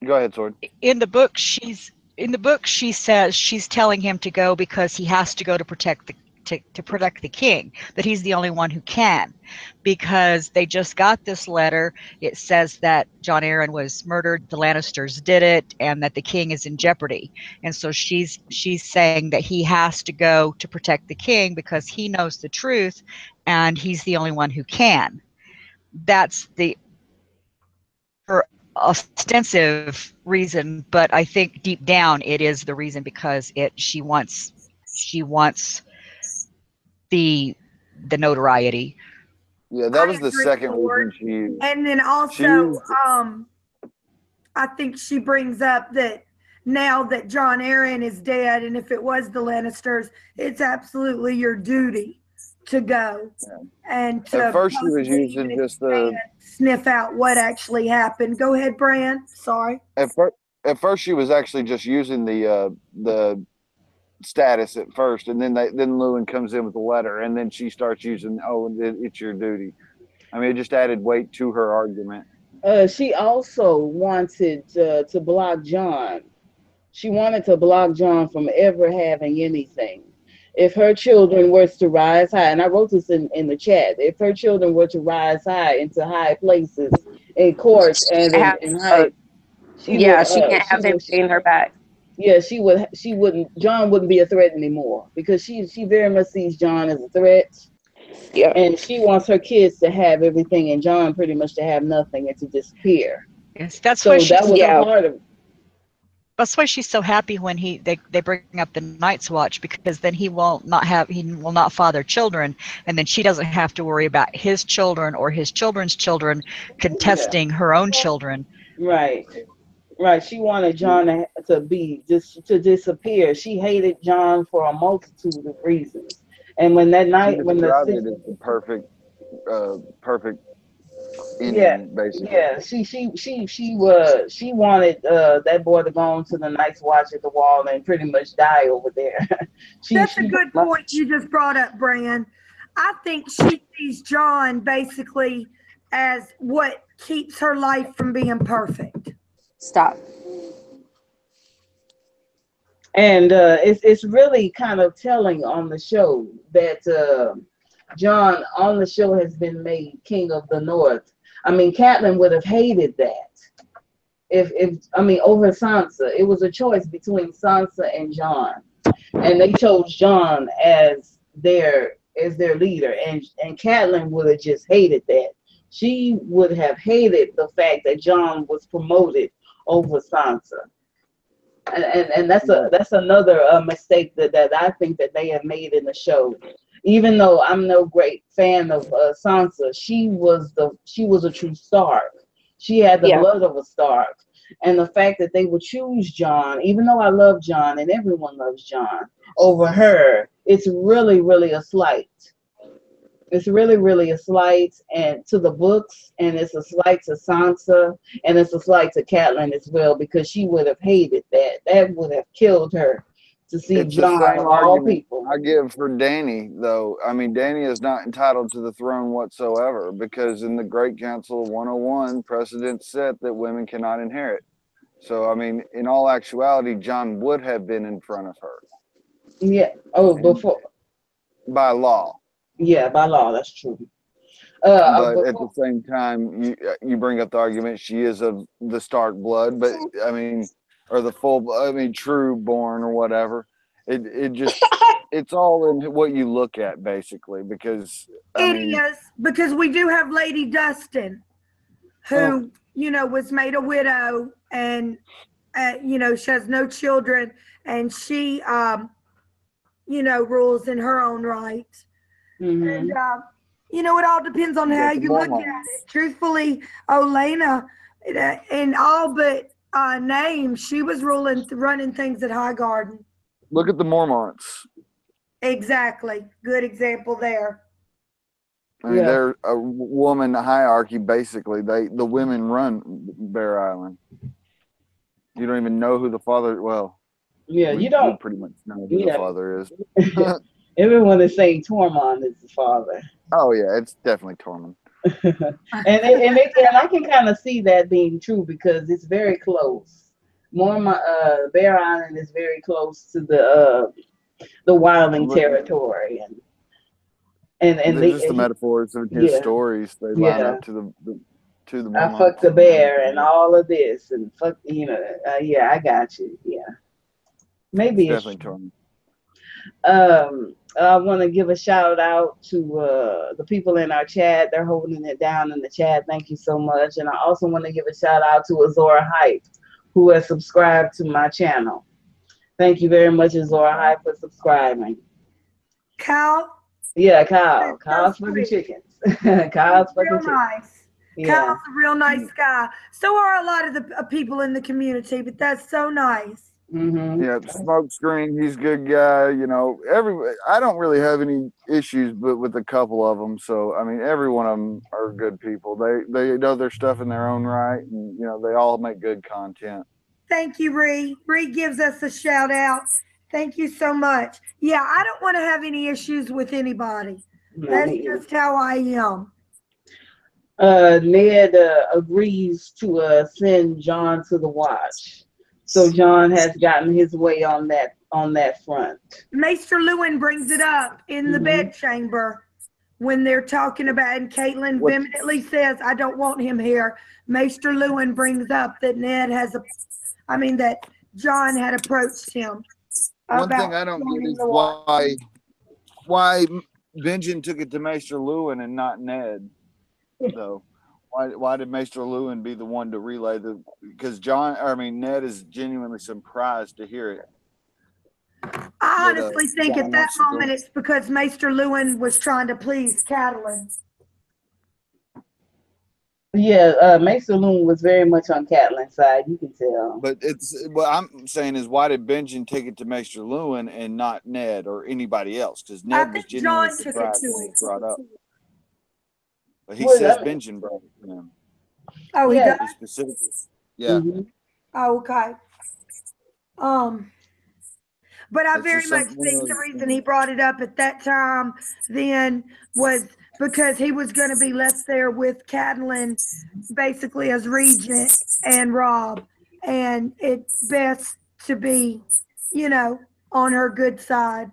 Go ahead, Sword. In the book, she says she's telling him to go because he has to go to protect the king, that he's the only one who can, because they just got this letter. It says that Jon Arryn was murdered, the Lannisters did it, and that the king is in jeopardy. And so she's saying that he has to go to protect the king because he knows the truth, and he's the only one who can. That's the her ostensive reason, but I think deep down it is the reason because she wants the notoriety. Yeah, that was the second reason she used. And then also, I think she brings up that now that John Arryn is dead, and if it was the Lannisters, it's absolutely your duty to go and to at first she was using just the sniff out what actually happened. Go ahead, Bran. Sorry. At first she was actually just using the status at first, and then Lewin comes in with the letter, and then she starts using it's your duty. I mean, it just added weight to her argument. She also wanted to block John. She wanted to block John from ever having anything. If her children were to rise high, and I wrote this in the chat, if her children were to rise high into high places in courts and in high, she can't have him paying her back. Yeah, she wouldn't. John wouldn't be a threat anymore because she very much sees John as a threat. Yeah, and she wants her kids to have everything, and John pretty much to have nothing and to disappear. Yes, that's so why that was a part of it. That's why she's so happy when they bring up the Night's Watch, because then he will not father children, and then she doesn't have to worry about his children or his children's children contesting her own children. Right. She wanted John to disappear. She hated John for a multitude of reasons. And when that night, when the perfect ending, basically. Yeah, she wanted that boy to go on to the Night's Watch at the wall and pretty much die over there. That's a good point you just brought up, Bran. I think she sees John basically as what keeps her life from being perfect. Stop. And it's really kind of telling on the show that John on the show has been made king of the North. I mean, Catelyn would have hated that. If over Sansa, it was a choice between Sansa and John, and they chose John as their leader, and Catelyn would have just hated that. She would have hated the fact that John was promoted over Sansa. And that's another mistake that I think that they have made in the show. Even though I'm no great fan of Sansa, she was a true Stark. She had the blood of a Stark, and the fact that they would choose John, even though I love John and everyone loves John, over her, it's really, really a slight. It's really, really a slight and to the books, and it's a slight to Sansa, and it's a slight to Catelyn as well, because she would have hated that. That would have killed her to see John of all people. I give for Dany, though. I mean, Dany is not entitled to the throne whatsoever, because in the Great Council of 101, precedent set that women cannot inherit. So, I mean, in all actuality, John would have been in front of her. Yeah. Oh, before. By law. Yeah, by law, that's true. But at the same time, you bring up the argument she is of the Stark blood, but I mean, or the true born or whatever. It just it's all in what you look at, basically, because because we do have Lady Dustin, who was made a widow, and she has no children, and she rules in her own right. Mm-hmm. And it all depends on how you look at it. Truthfully, Olenna, in all but name, she was running things at Highgarden. Look at the Mormonts. Exactly. Good example there. I mean, they're a woman hierarchy, basically. The women run Bear Island. You don't even know who the father. Well, you don't. We pretty much know who the father is. Everyone is saying Tormund is the father. Oh yeah, it's definitely Tormund. and I can kind of see that being true because it's very close. Bear Island is very close to the wildling territory, and just the metaphors of his stories. They line up to the I fucked the bear and all of this and fuck I got you. Yeah, maybe it's definitely Tormund. I want to give a shout out to the people in our chat. They're holding it down in the chat. Thank you so much. And I also want to give a shout out to Azora Hype, who has subscribed to my channel. Thank you very much, Azora Hype, for subscribing. Kyle? Yeah, Kyle. Kyle's for the chickens. Kyle's for the chickens. Nice. Yeah. Kyle's a real nice guy. So are a lot of the people in the community, but that's so nice. Yeah, Smoke Screen, he's a good guy. You know, I don't really have any issues, but with a couple of them. So I mean, every one of them are good people. They know their stuff in their own right, and you know, they all make good content. Thank you, Ree. Ree gives us a shout out. Thank you so much. Yeah, I don't want to have any issues with anybody. That's just how I am. Ned agrees to send John to the watch. So John has gotten his way on that front. Maester Lewin brings it up in the bedchamber when they're talking about, and Catelyn vehemently says, I don't want him here. Maester Lewin brings up that that John had approached him. One thing I don't get is why Benjen took it to Maester Lewin and not Ned, though. Why did Maester Lewin be the one to relay because Ned is genuinely surprised to hear it. I honestly think at that moment it's because Maester Lewin was trying to please Catelyn. Yeah, Maester Lewin was very much on Catelyn's side, you can tell. But what I'm saying is, why did Benjen take it to Maester Lewin and not Ned or anybody else? Because Ned was genuinely surprised when it brought up. But he says Benjen brought it to him. Oh, he does? Specifically. Yeah. Oh, okay. But I very much think the reason he brought it up at that time then was because he was going to be left there with Catelyn basically as regent and Rob. And it's best to be, on her good side.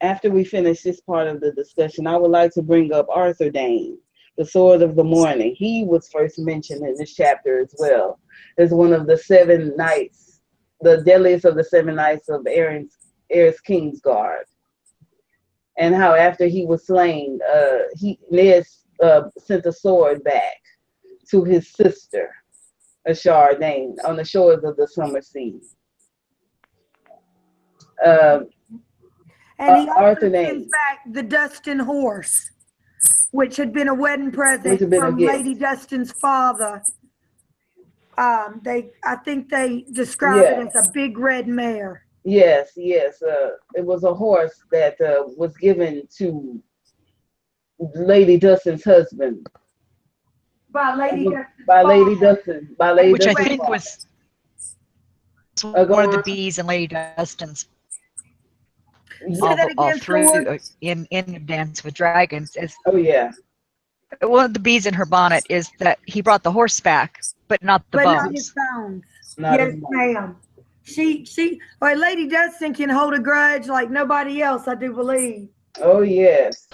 After we finish this part of the discussion, I would like to bring up Arthur Dane, the Sword of the Morning. He was first mentioned in this chapter as well as one of the 7 knights, the deadliest of the 7 knights of Aerys Kingsguard. And how after he was slain, Ned sent a sword back to his sister, Ashar Dane, on the shores of the Summer Sea. And he also sends back the Dustin horse, which had been a wedding present from Lady Dustin's father. I think they describe it as a big red mare. Yes. It was a horse that was given to Lady Dustin's husband. By Lady Dustin. Which I think was one of the bees in Lady Dustin's. All through in Dance with Dragons is one of the bees in her bonnet is that he brought the horse back, but not the bones. Not his bones. Yes, ma'am. Lady Dustin can hold a grudge like nobody else, I do believe. Oh yes,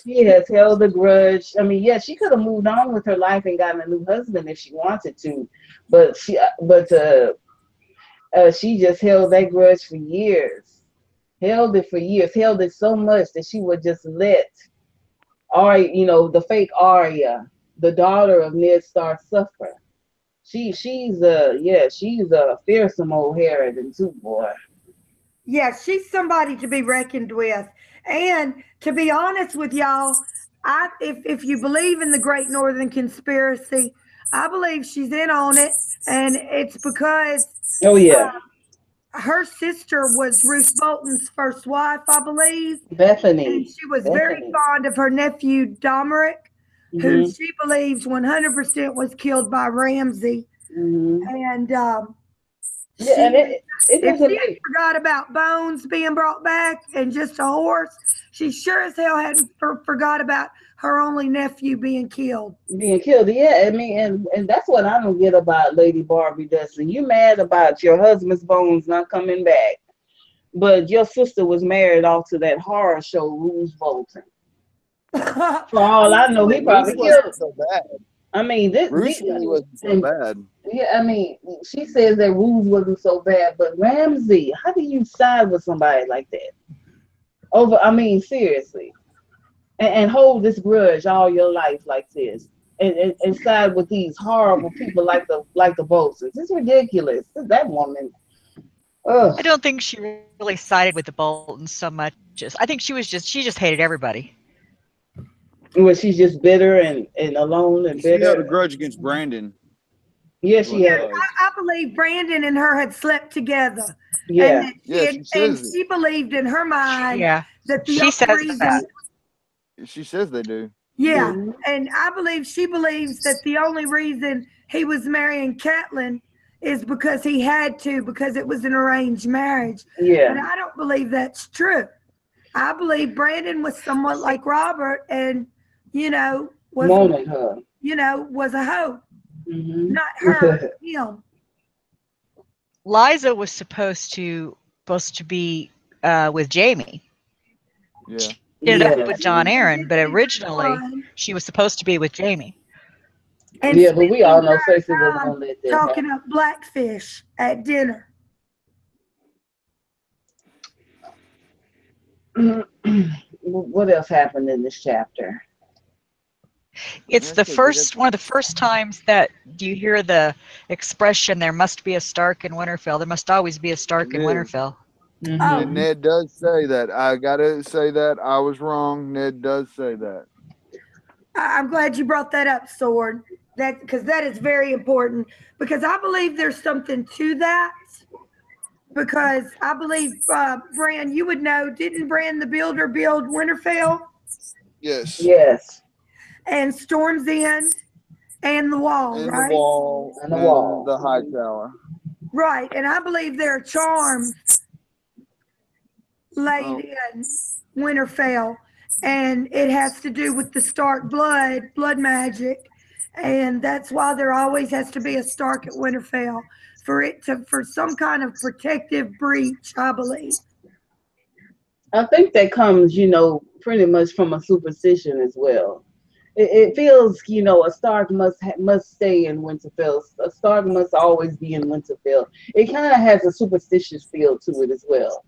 she has held a grudge. I mean, she could have moved on with her life and gotten a new husband if she wanted to, but she just held that grudge for years. Held it so much that she would just let the fake Arya, the daughter of Ned Stark, suffer. She's a fearsome old harridan too, boy. Yeah, she's somebody to be reckoned with. And to be honest with y'all, if you believe in the Great Northern Conspiracy, I believe she's in on it, and it's because her sister was Roose Bolton's first wife, I believe. Bethany. And she was very fond of her nephew, Domeric, who she believes 100% was killed by Ramsay. And if she forgot about bones being brought back and just a horse, she sure as hell hadn't forgot about her only nephew being killed. Yeah. I mean, and that's what I don't get about Lady Barbie Dustin. You mad about your husband's bones not coming back, but your sister was married off to that horror show, Roose Bolton. For all I know, he probably killed her. So bad. I mean, Ruth really wasn't so bad. Yeah, I mean, she says that Ruth wasn't so bad, but Ramsay, how do you side with somebody like that? I mean, seriously, and hold this grudge all your life like this, and side with these horrible people like the Boltons. It's ridiculous. That woman. Ugh. I don't think she really sided with the Boltons so much. I think she just hated everybody. Well, she's just bitter and alone and She had a bitter. grudge against Brandon. Yeah, she Yeah, had. I believe Brandon and her had slept together. Yeah. And Yeah, she and says she believed in her mind Yeah, that the she only says reason, that. she says they do. yeah, Mhm. and I believe she believes that the only reason he was marrying Catelyn is because he had to, because it was an arranged marriage. But Yeah. I don't believe that's true. I believe Brandon was somewhat like Robert, and you know was Wanted her. was a hoe, Hmm. not her, him. Liza was supposed to be with Jamie. Yeah. She ended up Yeah. with John Aaron, but Eventually originally won, she was supposed to be with Jamie. and Yeah, but spent we the all know entire Cersei wasn't time gonna let that happen. talking up Blackfish at dinner. What else happened in this chapter? It's the first one of the first times that you hear the expression "there must be a Stark in Winterfell." There must always be a Stark in Winterfell. Mm-hmm. And Oh, Ned does say that. I gotta say that I was wrong. Ned does say that. I'm glad you brought that up, Sword. That because that is very important. Because I believe there's something to that. Because I believe Bran, you would know, didn't Bran the Builder build Winterfell Yes. Yes. and Storm's End and the Wall, And the right? wall And the and wall. the high tower. Right. And I believe there are charms laid Oh, in Winterfell, and it has to do with the Stark blood magic, and that's why there always has to be a Stark at Winterfell for some kind of protective breach, I believe. I think that comes, pretty much from a superstition as well. It feels, a Stark must stay in Winterfell. A Stark must always be in Winterfell. It kind of has a superstitious feel to it as well.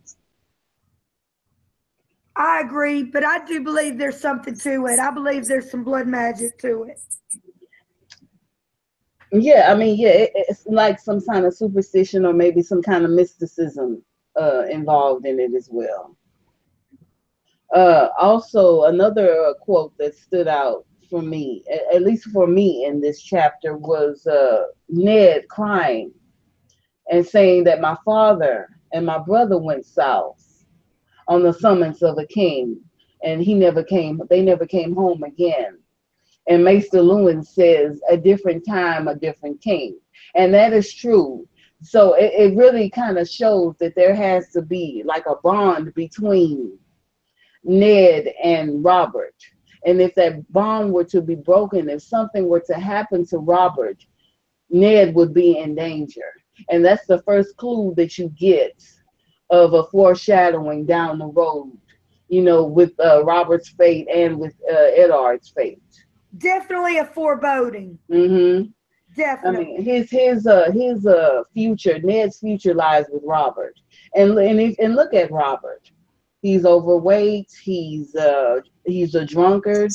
I agree, but I do believe there's something to it. I believe there's some blood magic to it. Yeah, I mean, yeah, it's like some kind of superstition or maybe some kind of mysticism involved in it as well. Also, another quote that stood out for me, at least for me in this chapter, was Ned crying and saying that my father and my brother went south on the summons of a king, and they never came home again. And Maester Lewin says, a different time, a different king. And that is true. So it really kind of shows that there has to be like a bond between Ned and Robert. And if that bond were to be broken, if something were to happen to Robert, Ned would be in danger. And that's the first clue that you get of a foreshadowing down the road, with Robert's fate and with Eddard's fate. Definitely a foreboding. Mm-hmm. I Definitely. mean, his future, Ned's future lies with Robert, and look at Robert. He's overweight. He's a drunkard.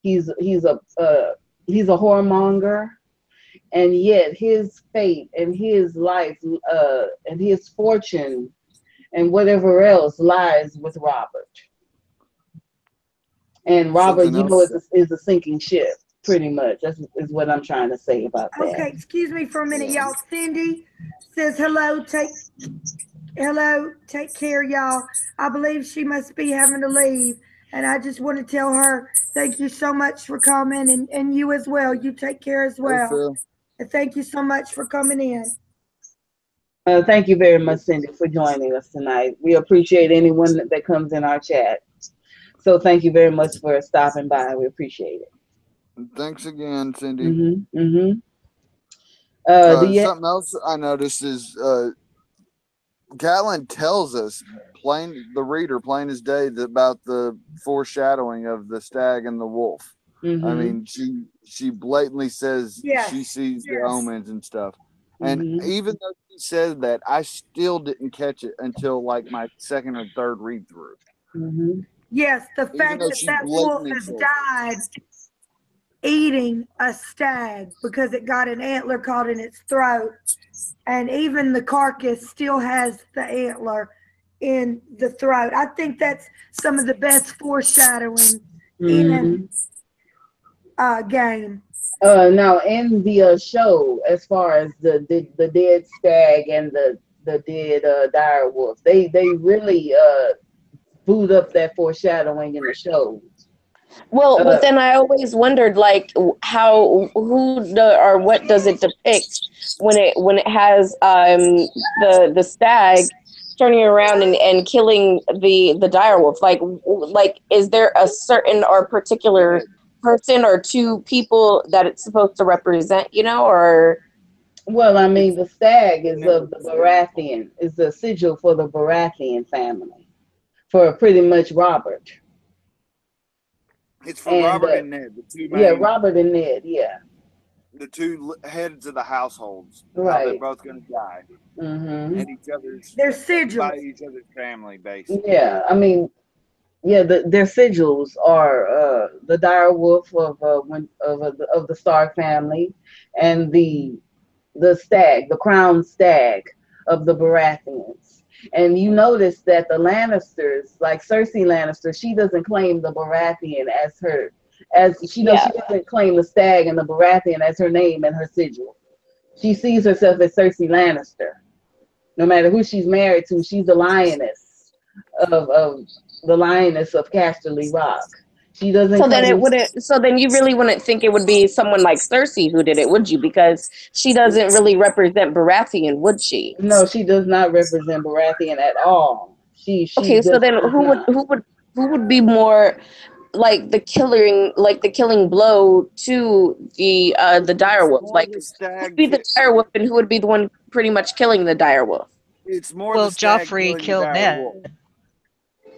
He's a whoremonger, and yet his fate and his life and his fortune and whatever else lies with Robert. And Robert, something else. is a sinking ship. Pretty much. That's is what I'm trying to say about that. Okay, excuse me for a minute, Yeah. y'all. Cindy says hello. Take care, y'all. I believe she must be having to leave, and I just want to tell her thank you so much for coming, and you as well. You take care as Hey, well. Phil. And thank you so much for coming in. Thank you very much, Cindy, for joining us tonight. We appreciate anyone that comes in our chat. So thank you very much for stopping by. We appreciate it. Thanks again, Cindy. Mm-hmm. Mm-hmm. Something else I noticed is Catelyn tells us the reader plain as day about the foreshadowing of the stag and the wolf. Mm-hmm. I mean, she blatantly says Yes. she sees the Yes. omens and stuff. And Mm-hmm. even though she said that, I still didn't catch it until like my second or third read through. Mm-hmm. Yes, the Even fact though that she that wolf blatantly has told died eating a stag because it got an antler caught in its throat, and even the carcass still has the antler in the throat. I think that's some of the best foreshadowing in Mm-hmm. game. Now in the show, as far as the dead stag and the dead dire wolf, they really boot up that foreshadowing in the show. Well, but Uh, then I always wondered, like, how, or what does it depict when it has the stag turning around and killing the direwolf? Like, is there a certain or particular person or two people that it's supposed to represent? You know, or well, I mean, it's the stag is never of the Baratheon, is the sigil for the Baratheon family, for pretty much Robert. It's for And Robert and Ned, the two yeah, main, Robert and Ned, yeah, the two heads of the households. How they're right. both going to die, Mm-hmm. and each other's Their sigils. by each other's family, basically. Yeah, I mean, yeah, their sigils are the dire wolf of the Stark family, and the stag, the crowned stag of the Baratheons. And you notice that the Lannisters, like Cersei Lannister, she doesn't claim the Baratheon as her, as she knows yeah. she doesn't claim the stag and the Baratheon as her name and her sigil. She sees herself as Cersei Lannister. No matter who she's married to, she's the lioness of the lioness of Casterly Rock. She doesn't So then it claim. wouldn't. So then you really wouldn't think it would be someone like Cersei who did it, would you? Because she doesn't really represent Baratheon, would she? No, she does not represent Baratheon at all. She Okay, so does then not. who would be more like the killing blow to the It's direwolf? more Like, the who would stag. be the direwolf and who would be the one pretty much killing the direwolf? It's more the Well, stag Joffrey killing the killed dire wolf. Ned.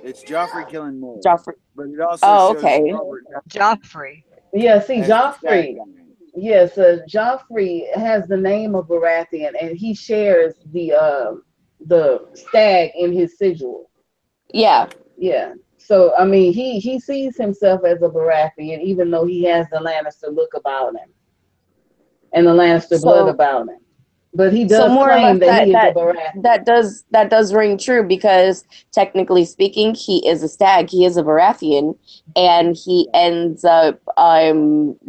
It's Joffrey killing Ned, Joffrey. but it also Oh, shows okay. Robert Joffrey. Yeah, see, as the stag Joffrey. dying. Yes, Joffrey has the name of Baratheon, and he shares the stag in his sigil. Yeah. Yeah. So I mean, he sees himself as a Baratheon, even though he has the Lannister look about him and the Lannister blood So about him. But he so does more or less claim that he is a Baratheon. that does ring true because technically speaking, he is a stag. He is a Baratheon, and he ends up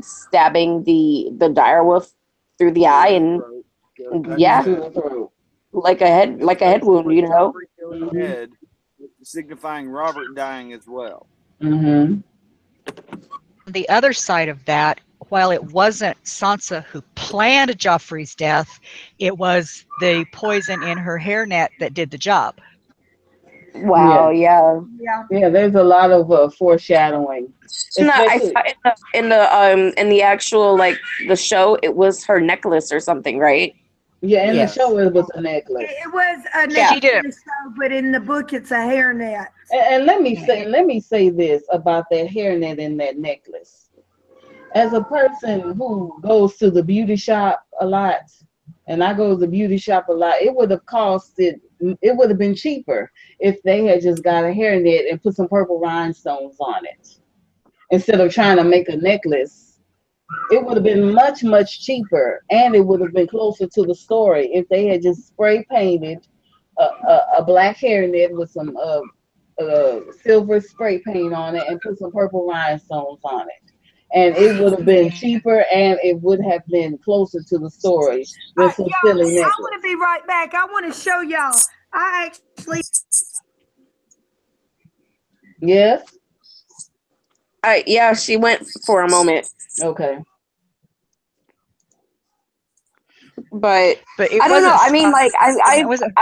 stabbing the direwolf through the eye, and Mm-hmm, yeah, to the throat. It's like a head wound, basically you know. Joffrey killing Mm-hmm. Ned, signifying Robert dying as well. Mm-hmm. The other side of that, while it wasn't Sansa who planned Joffrey's death, it was the poison in her hairnet that did the job. Wow, Yeah. yeah. Yeah. Yeah, there's a lot of foreshadowing, No, I especially. saw in the actual like the show, it was her necklace or something, right? Yeah, in the Yes. show it was a necklace. It was a Yeah. She necklace did in the show, but in the book, it's a hairnet. And let me say this about that hairnet and that necklace. As a person who goes to the beauty shop a lot, and I go to the beauty shop a lot, it would have it would have been cheaper if they had just got a hairnet and put some purple rhinestones on it instead of trying to make a necklace. It would have been much, much cheaper, and it would have been closer to the story if they had just spray painted a black hairnet with some silver spray paint on it and put some purple rhinestones on it. And it would have been cheaper and it would have been closer to the story than some Y'all, silly I want to necklace. be right back. I want to show y'all. I actually. Yes? Yeah, she went for a moment, Okay. but But it I don't know. wasn't I mean, like it wasn't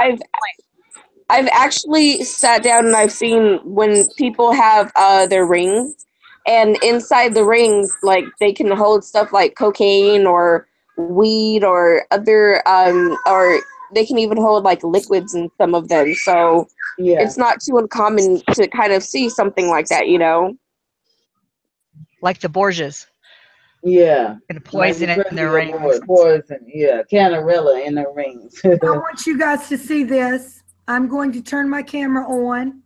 I've actually sat down and I've seen when people have their rings, and inside the rings, like they can hold stuff like cocaine or weed or other or they can even hold like liquids in some of them. So Yeah. it's not too uncommon to kind of see something like that, you know. like the Borgias. Yeah. And poison in their rings. Poison. Yeah. Canarella in their rings. I want you guys to see this. I'm going to turn my camera on.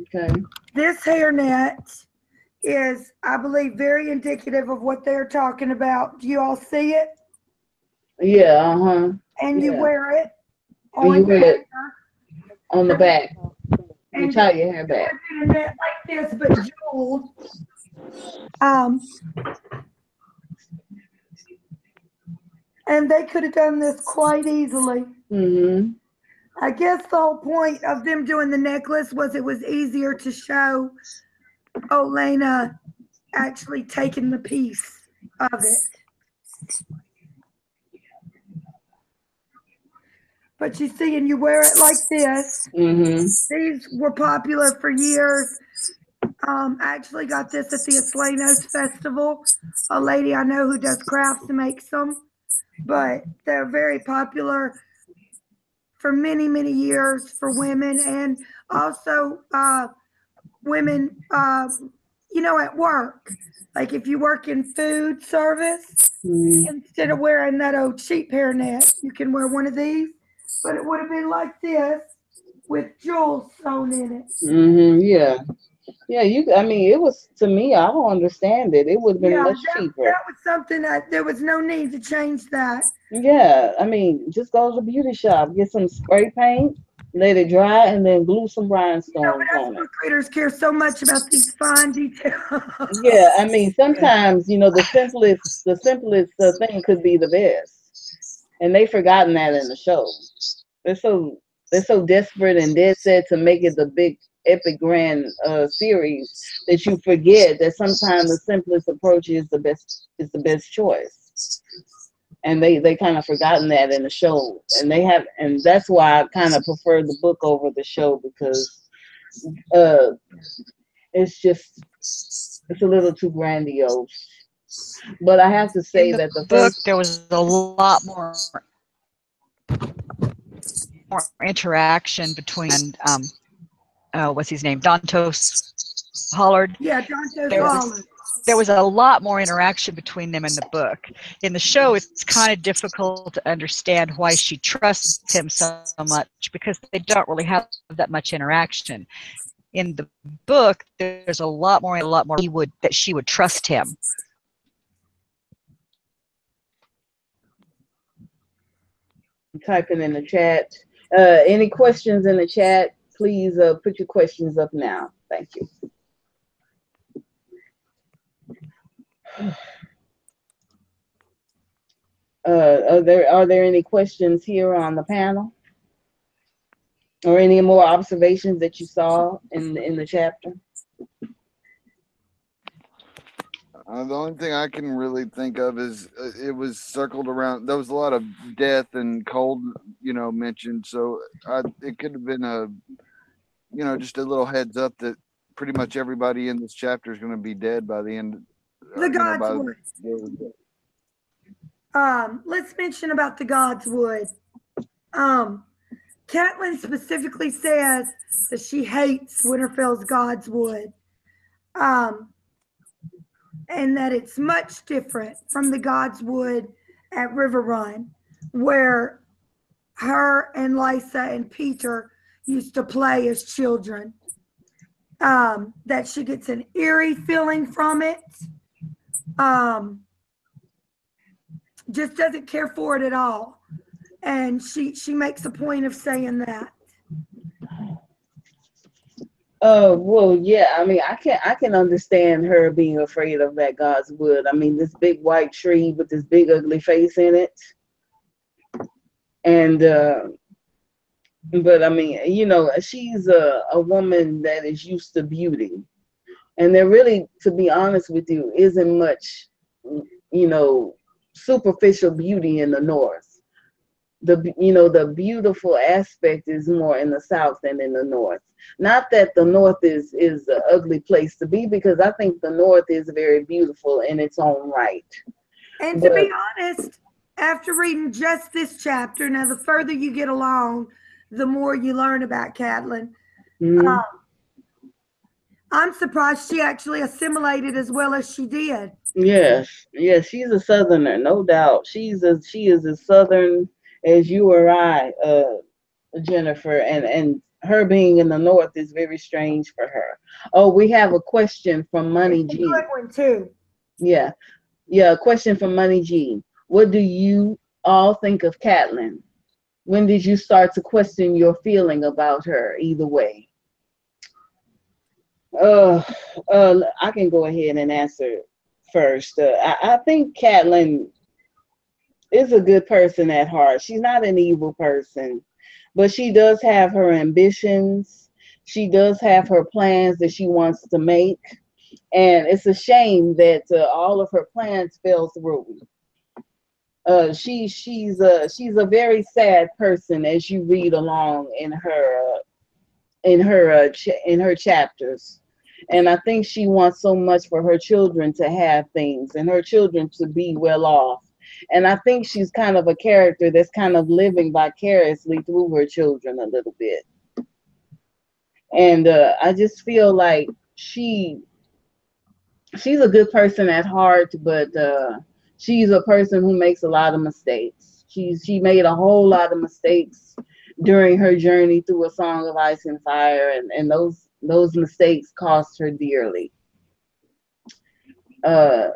Okay. This hairnet is, I believe, very indicative of what they're talking about. Do you all see it? Yeah. And you wear it on on your hair. On the back. You And tie your hair back. A net like this, but jeweled. And they could have done this quite easily. Mm-hmm. I guess the whole point of them doing the necklace was it was easier to show Olenna actually taking the piece of it. But you see, and you wear it like this. Mm-hmm. These were popular for years. I actually got this at the Aslanos Festival. A lady I know who does crafts makes them. But they're very popular for many, many years for women, and also women, at work. Like if you work in food service, instead of wearing that old cheap hairnet, you can wear one of these. But it would have been like this with jewels sewn in it. Mm-hmm. Yeah. Yeah, it was, to me, I don't understand it. It would have been much cheaper. That was something that there was no need to change that. Yeah, just go to the beauty shop, get some spray paint, let it dry, and then glue some rhinestones on it. Creators care so much about these fine details. Yeah, sometimes, the simplest thing could be the best. And they've forgotten that in the show. They're so desperate and dead set to make it the big epic grand series that you forget that sometimes the simplest approach is the best choice. And they kind of forgotten that in the show, and that's why I kind of prefer the book over the show, because it's a little too grandiose. But I have to say that the book there was a lot more interaction between what's his name, Dantos Hollard. Yeah, Dantos Hollard. There was a lot more interaction between them in the book. In the show, it's kind of difficult to understand why she trusts him so much, because they don't really have that much interaction. In the book, there's a lot more that she would trust him. I'm typing in the chat. Any questions in the chat? Please put your questions up now. Thank you. Are there any questions here on the panel, or any more observations that you saw in the chapter? The only thing I can really think of is it was circled around. There was a lot of death and cold, mentioned. So it could have been just a little heads up that pretty much everybody in this chapter is going to be dead by the end. The Godswood. Let's mention about the Godswood. Catelyn specifically says that she hates Winterfell's Godswood. And that it's much different from the Godswood at River Run, where her and Lysa and Peter used to play as children. That she gets an eerie feeling from it. Just doesn't care for it at all. And she makes a point of saying that. Well, yeah. I can understand her being afraid of that Godswood. This big white tree with this big ugly face in it. And but she's a woman that is used to beauty, and there really, to be honest with you, isn't much, superficial beauty in the North. The beautiful aspect is more in the South than in the North. Not that the North is an ugly place to be, because I think the North is very beautiful in its own right. And to be honest, after reading just this chapter, now the further you get along, the more you learn about Catelyn. Mm-hmm. I'm surprised she actually assimilated as well as she did. Yes, yes, she's a Southerner, no doubt. She is as Southern as you or I, Jennifer, and her being in the North is very strange for her. Oh, we have a question from Money It's a G. good one too. Yeah, yeah, a question from Money G. What do you all think of Catelyn? When did you start to question your feeling about her? Either way. Uh, I can go ahead and answer first. I think Catelyn is a good person at heart. She's not an evil person, but she does have her ambitions. She does have her plans that she wants to make, and it's a shame that all of her plans fell through. She's a very sad person as you read along in her chapters. And I think she wants so much for her children to have things and her children to be well off. And I think she's kind of a character that's kind of living vicariously through her children a little bit. And I just feel like she's a good person at heart, but she's a person who makes a lot of mistakes. She made a whole lot of mistakes during her journey through A Song of Ice and Fire, and those mistakes cost her dearly. Uh,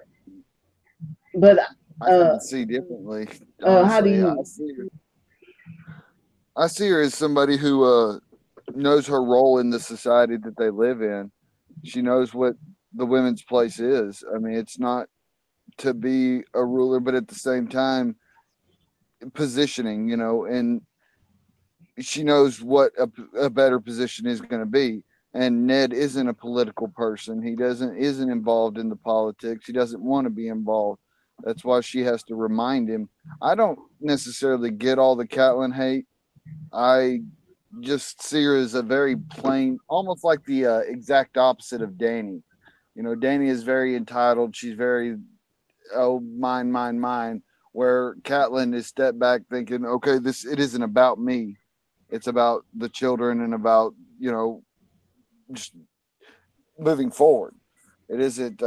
but I can see differently. how do Honestly, you? I see her as somebody who knows her role in the society that they live in. She knows what the women's place is. I mean, it's not to be a ruler, but at the same time, positioning, and she knows what a better position is going to be. And Ned isn't a political person. He isn't involved in the politics. He doesn't want to be involved. That's why she has to remind him. I don't necessarily get all the Catelyn hate. I just see her as a very plain, almost like the exact opposite of Dany. Dany is very entitled. She's very, oh, mine, mine, mine. Where Catelyn is stepped back thinking, okay, it isn't about me. It's about the children and about, just moving forward. It isn't,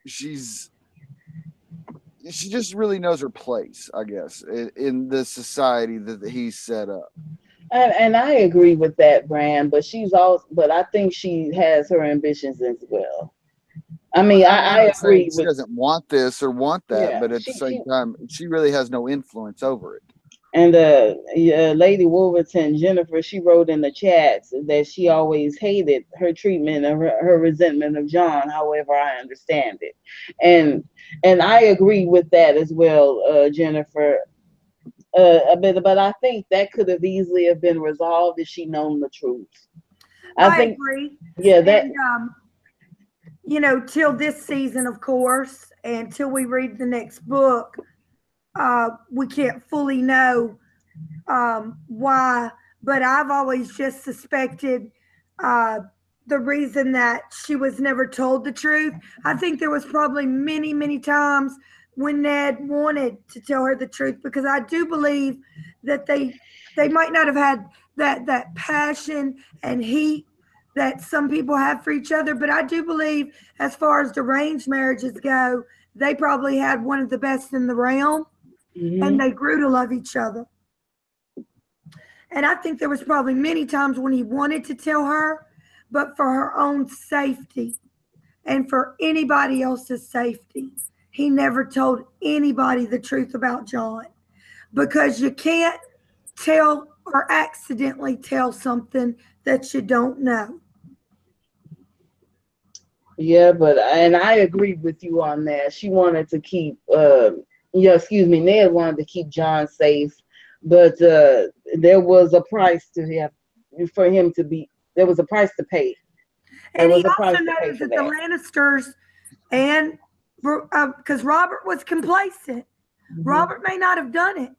she just really knows her place, I guess, in the society that he's set up. And I agree with that, Bran. But I think she has her ambitions as well. I mean, I'm I not saying agree she with. doesn't want this or want that, Yeah, but at the same time, she really has no influence over it. and Lady Wolverton, Jennifer, she wrote in the chats that she always hated her treatment of her resentment of John. However, I understand it, and I agree with that as well, Jennifer. But I think that could have easily have been resolved if she known the truth. I I think, agree. yeah, that And till this season, of course, and till we read the next book, we can't fully know why. But I've always just suspected uh, the reason that she was never told the truth. I think there was probably many, many times when Ned wanted to tell her the truth, because I do believe that they might not have had that passion and heat that some people have for each other, but I do believe, as far as arranged marriages go, they probably had one of the best in the realm, and hmm they grew to love each other. And I think there was probably many times when he wanted to tell her, but for her own safety and for anybody else's safety, he never told anybody the truth about John, because you can't tell or accidentally tell something that you don't know. yeah, but and I agree with you on that. She wanted to keep, yeah, excuse me, Ned wanted to keep John safe, but there was a price to him for him to be. There was a price to pay. There And he was a also price to pay knows for that the that. Lannisters, and because Robert was complacent, hmm Robert may not have done it,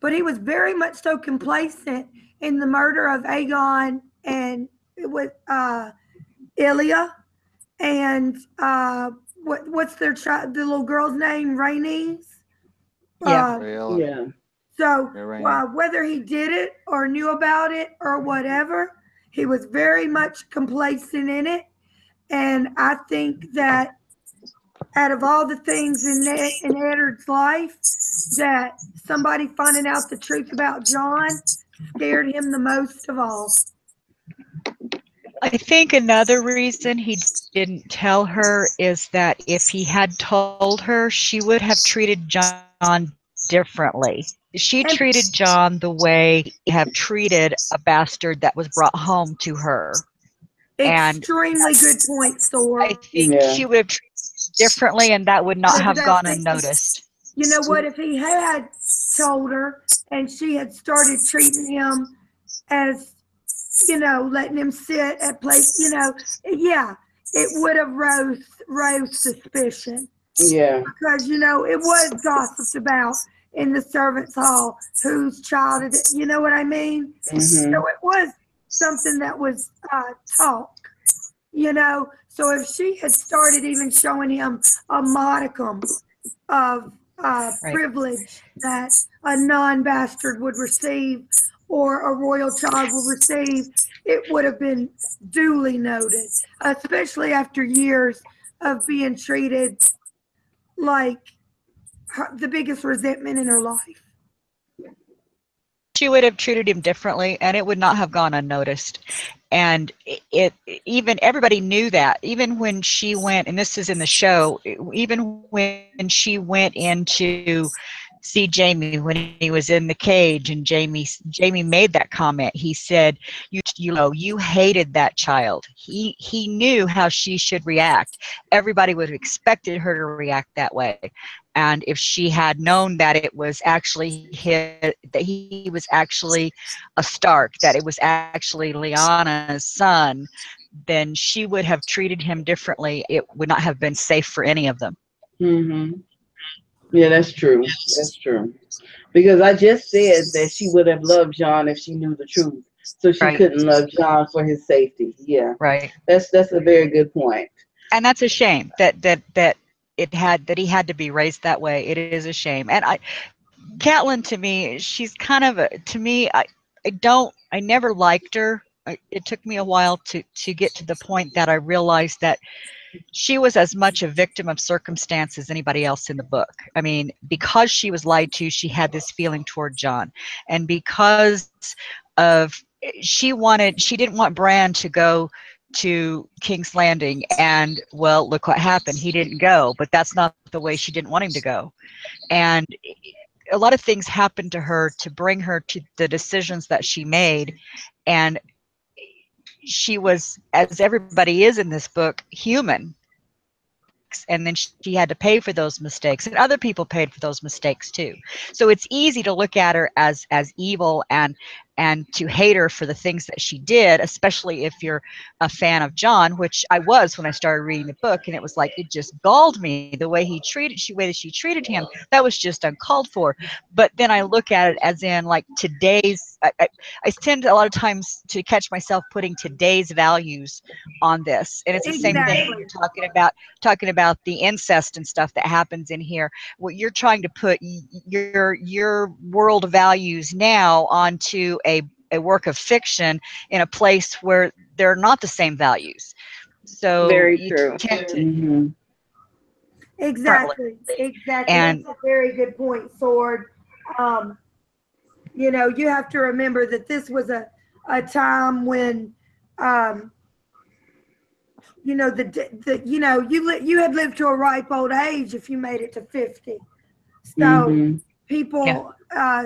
but he was very much so complacent in the murder of Aegon and with Ilya and what's their child, the little girl's name, Rhaenys. Yeah. Uh, Rayella. Yeah. so Yeah, Rainy. whether he did it or knew about it or whatever, He was very much complacent in it. And I think that out of all the things in Eddard's life, that somebody finding out the truth about John scared him the most of all. I think another reason he didn't tell her is that if he had told her, she would have treated John differently. She treated John the way he have treated a bastard that was brought home to her. Extremely good point, Thor. I think she would have treated him differently, and that would not have gone unnoticed. You know what? If he had told her and she had started treating him as, you know, letting him sit at place, you know, yeah, it would have rose suspicion. Yeah. Because, you know, it was gossiped about in the servants' hall whose child it is. You know what I mean? Mm-hmm. So it was something that was talk, you know. So if she had started even showing him a modicum of privilege that a non-bastard would receive or a royal child would receive, it would have been duly noted, especially after years of being treated like the biggest resentment in her life. She would have treated him differently, and it would not have gone unnoticed. And it even everybody knew that. Even when she went, and this is in the show, even when she went into see Jamie when he was in the cage, and Jamie made that comment. He said, "You know, you hated that child." He knew how she should react. Everybody would have expected her to react that way. And if she had known that it was actually that he was actually a Stark, that it was actually Lyanna's son, then she would have treated him differently. It would not have been safe for any of them. Mm-hmm. Yeah, that's true. That's true. Because I just said that she would have loved John if she knew the truth. So she couldn't love John for his safety. Yeah. Right. That's a very good point. And that's a shame that he had to be raised that way. It is a shame. And Catelyn, to me, she's kind of to me, I never liked her. It took me a while to get to the point that I realized that she was as much a victim of circumstance as anybody else in the book. I mean, because she was lied to, she had this feeling toward John. And because of she didn't want Bran to go to King's Landing, and well, look what happened. He didn't go, but that's not the way she didn't want him to go. And a lot of things happened to her to bring her to the decisions that she made. And she was, as everybody is in this book, human. And then she had to pay for those mistakes, and other people paid for those mistakes too. So it's easy to look at her as evil and to hate her for the things that she did, especially if you're a fan of John, which I was when I started reading the book. And it was like, it just galled me the way that she treated him. That was just uncalled for. But then I look at it as in like today's, I tend a lot of times to catch myself putting today's values on this. And it's the same thing when you're talking about the incest and stuff that happens in here. What you're trying to put your world values now onto a work of fiction in a place where they're not the same values. So very true. Tend to, Mm-hmm. Exactly. And that's a very good point, Sword. You know, you have to remember that this was a time when you know, you had lived to a ripe old age if you made it to 50. So people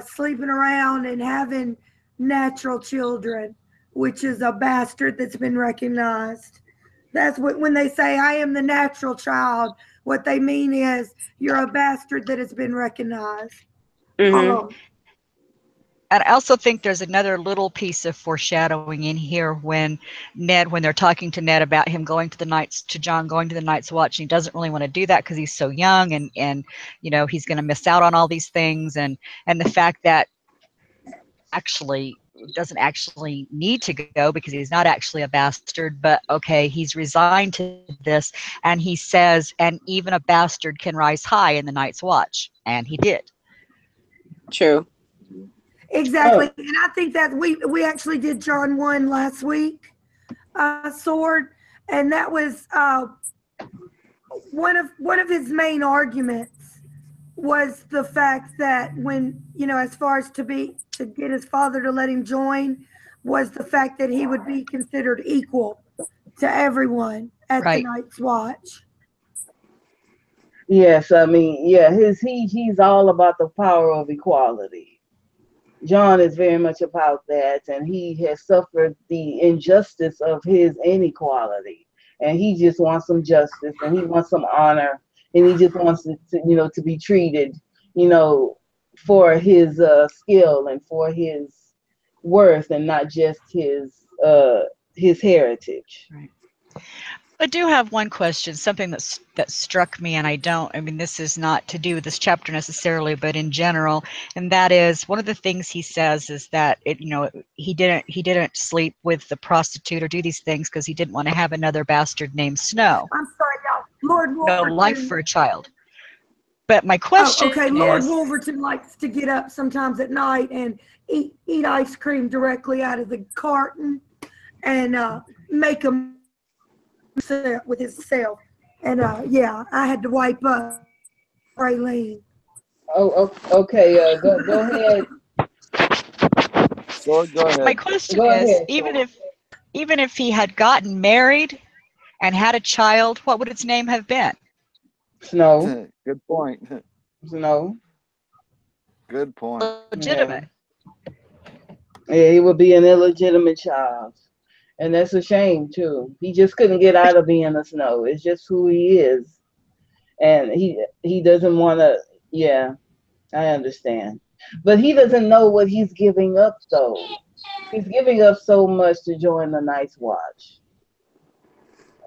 sleeping around and having natural children, which is a bastard that's been recognized. That's what, when they say I am the natural child, what they mean is you're a bastard that has been recognized. And I also think there's another little piece of foreshadowing in here when they're talking to Ned about him going to John going to the Night's Watch, and he doesn't really want to do that because he's so young, and you know, he's going to miss out on all these things, and the fact that actually doesn't actually need to go because he's not actually a bastard, but okay, he's resigned to this, and he says, and even a bastard can rise high in the Night's Watch, and he did. True. Exactly. And I think that we actually did John 1 last week, sword, and that was one of his main arguments was the fact that when, as far as to get his father to let him join, was the fact that he would be considered equal to everyone at the Right. Night's Watch. Yes, I mean, yeah, he's all about the power of equality. John is very much about that, and he has suffered the injustice of his inequality, and he just wants some justice, and he wants some honor, and he just wants it to be treated, you know, for his skill and for his worth, and not just his heritage. Right. I do have one question, something that struck me, and I mean, this is not to do with this chapter necessarily, but in general, and that is one of the things he says is that he didn't sleep with the prostitute or do these things because he didn't want to have another bastard named Snow. I'm sorry, y'all. Lord No Wolverton. life for a child. But my question okay. Lord is, Wolverton likes to get up sometimes at night and eat ice cream directly out of the carton and make them with himself. And yeah, I had to wipe up Raylene. Oh, okay. Go ahead. So go ahead. my question Go is, ahead. even if he had gotten married and had a child, what would its name have been? Snow. Good point. Snow. Good point. Legitimate. Yeah, he would be an illegitimate child. And that's a shame too. He just couldn't get out of being a Snow. It's just who he is. And he doesn't want to, yeah, I understand. But he doesn't know what he's giving up though. He's giving up so much to join the Night's Watch.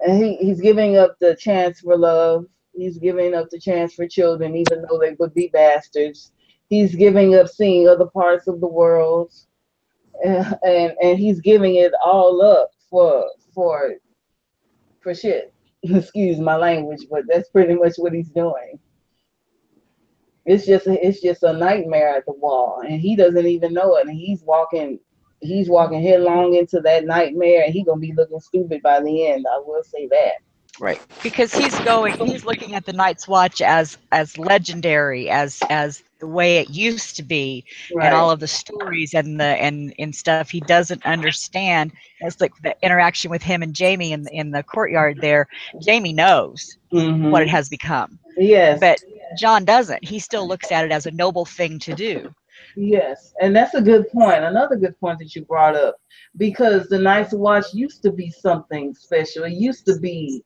And he's giving up the chance for love. He's giving up the chance for children, even though they would be bastards. He's giving up seeing other parts of the world. And he's giving it all up for shit. Excuse my language, but that's pretty much what he's doing. It's just a nightmare at the wall, and he doesn't even know it. And he's walking headlong into that nightmare, and he's gonna be looking stupid by the end. I will say that. Right, because he's looking at the Night's Watch as legendary, as the way it used to be, Right. and all of the stories and stuff. He doesn't understand. It's like the interaction with him and Jamie in the courtyard there. Jamie knows what it has become. Yes. But John doesn't. He still looks at it as a noble thing to do. Yes, and that's a good point. Another good point that you brought up, because the Night's Watch used to be something special. It used to be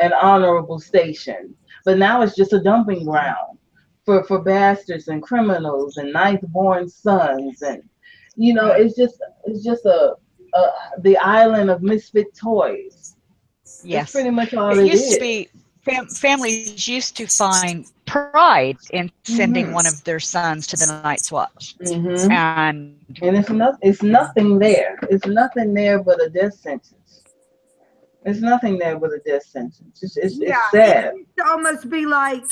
an honorable station, but now it's just a dumping ground for bastards and criminals and ninth-born sons, and it's just the island of misfit toys. Yes, that's pretty much all it it used is. to be. Families used to find pride in sending one of their sons to the Night's Watch, and it's nothing there. It's nothing there but a death sentence. There's nothing there but a death sentence. It's sad. It used to almost be like,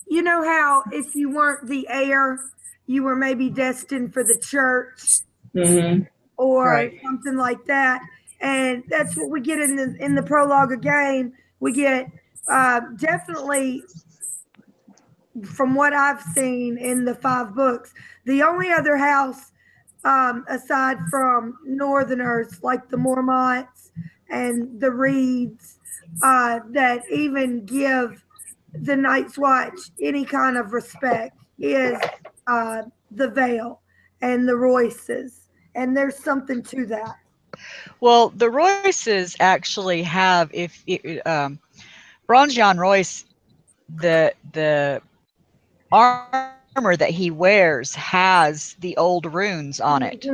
you know how if you weren't the heir, you were maybe destined for the church, or something like that. And that's what we get in the prologue again. We get definitely, from what I've seen in the 5 books, the only other house aside from Northerners like the Mormonts and the Reeds that even give the Night's Watch any kind of respect is the Vale and the Royces, and there's something to that. Well, the Royces actually have, Bronze John Royce, the armor that he wears has the old runes on it.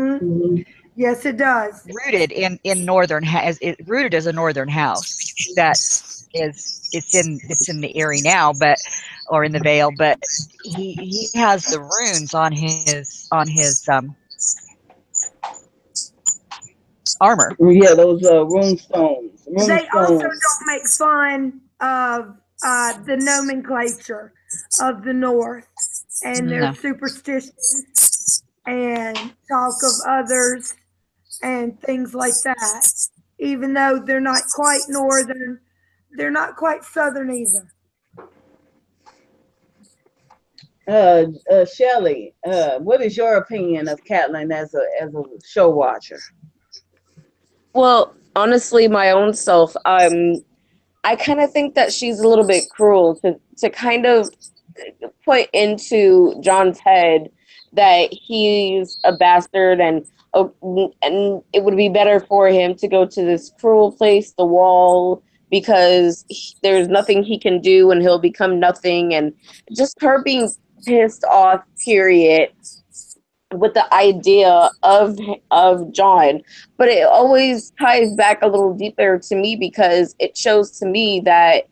Yes, it does. Rooted in northern rooted as a northern house that it's in the Erie now, or in the Vale, but he has the runes on his armor. Yeah, those rune stones. They also don't make fun of the nomenclature of the North and their superstitions. and talk of others and things like that. Even though they're not quite northern, they're not quite southern either. Shelley, what is your opinion of Catelyn as a show watcher? Well, honestly, my own self, I kind of think that she's a little bit cruel to kind of put into John's head that he's a bastard and it would be better for him to go to this cruel place, the Wall, because there's nothing he can do and he'll become nothing, and just her being pissed off, period, with the idea of John. But it always ties back a little deeper to me because it shows to me that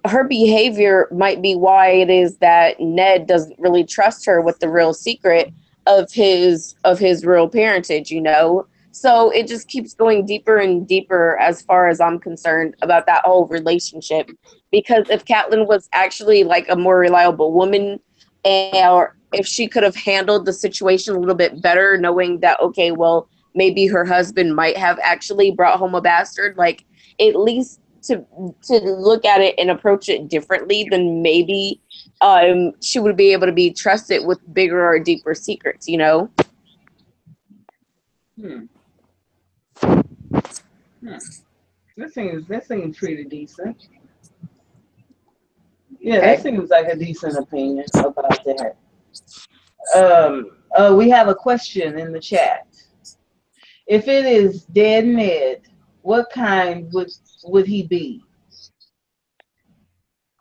her behavior might be why it is that Ned doesn't really trust her with the real secret of his real parentage, you know? So it just keeps going deeper and deeper as far as I'm concerned about that whole relationship. Because if Catelyn was actually like a more reliable woman, or if she could have handled the situation a little bit better, knowing that, okay, well, maybe her husband might have actually brought home a bastard, like at least to look at it and approach it differently, then maybe she would be able to be trusted with bigger or deeper secrets, you know? That seems pretty decent. Yeah, that seems like a decent opinion about that. We have a question in the chat. If it is dead Ned, what kind would he be?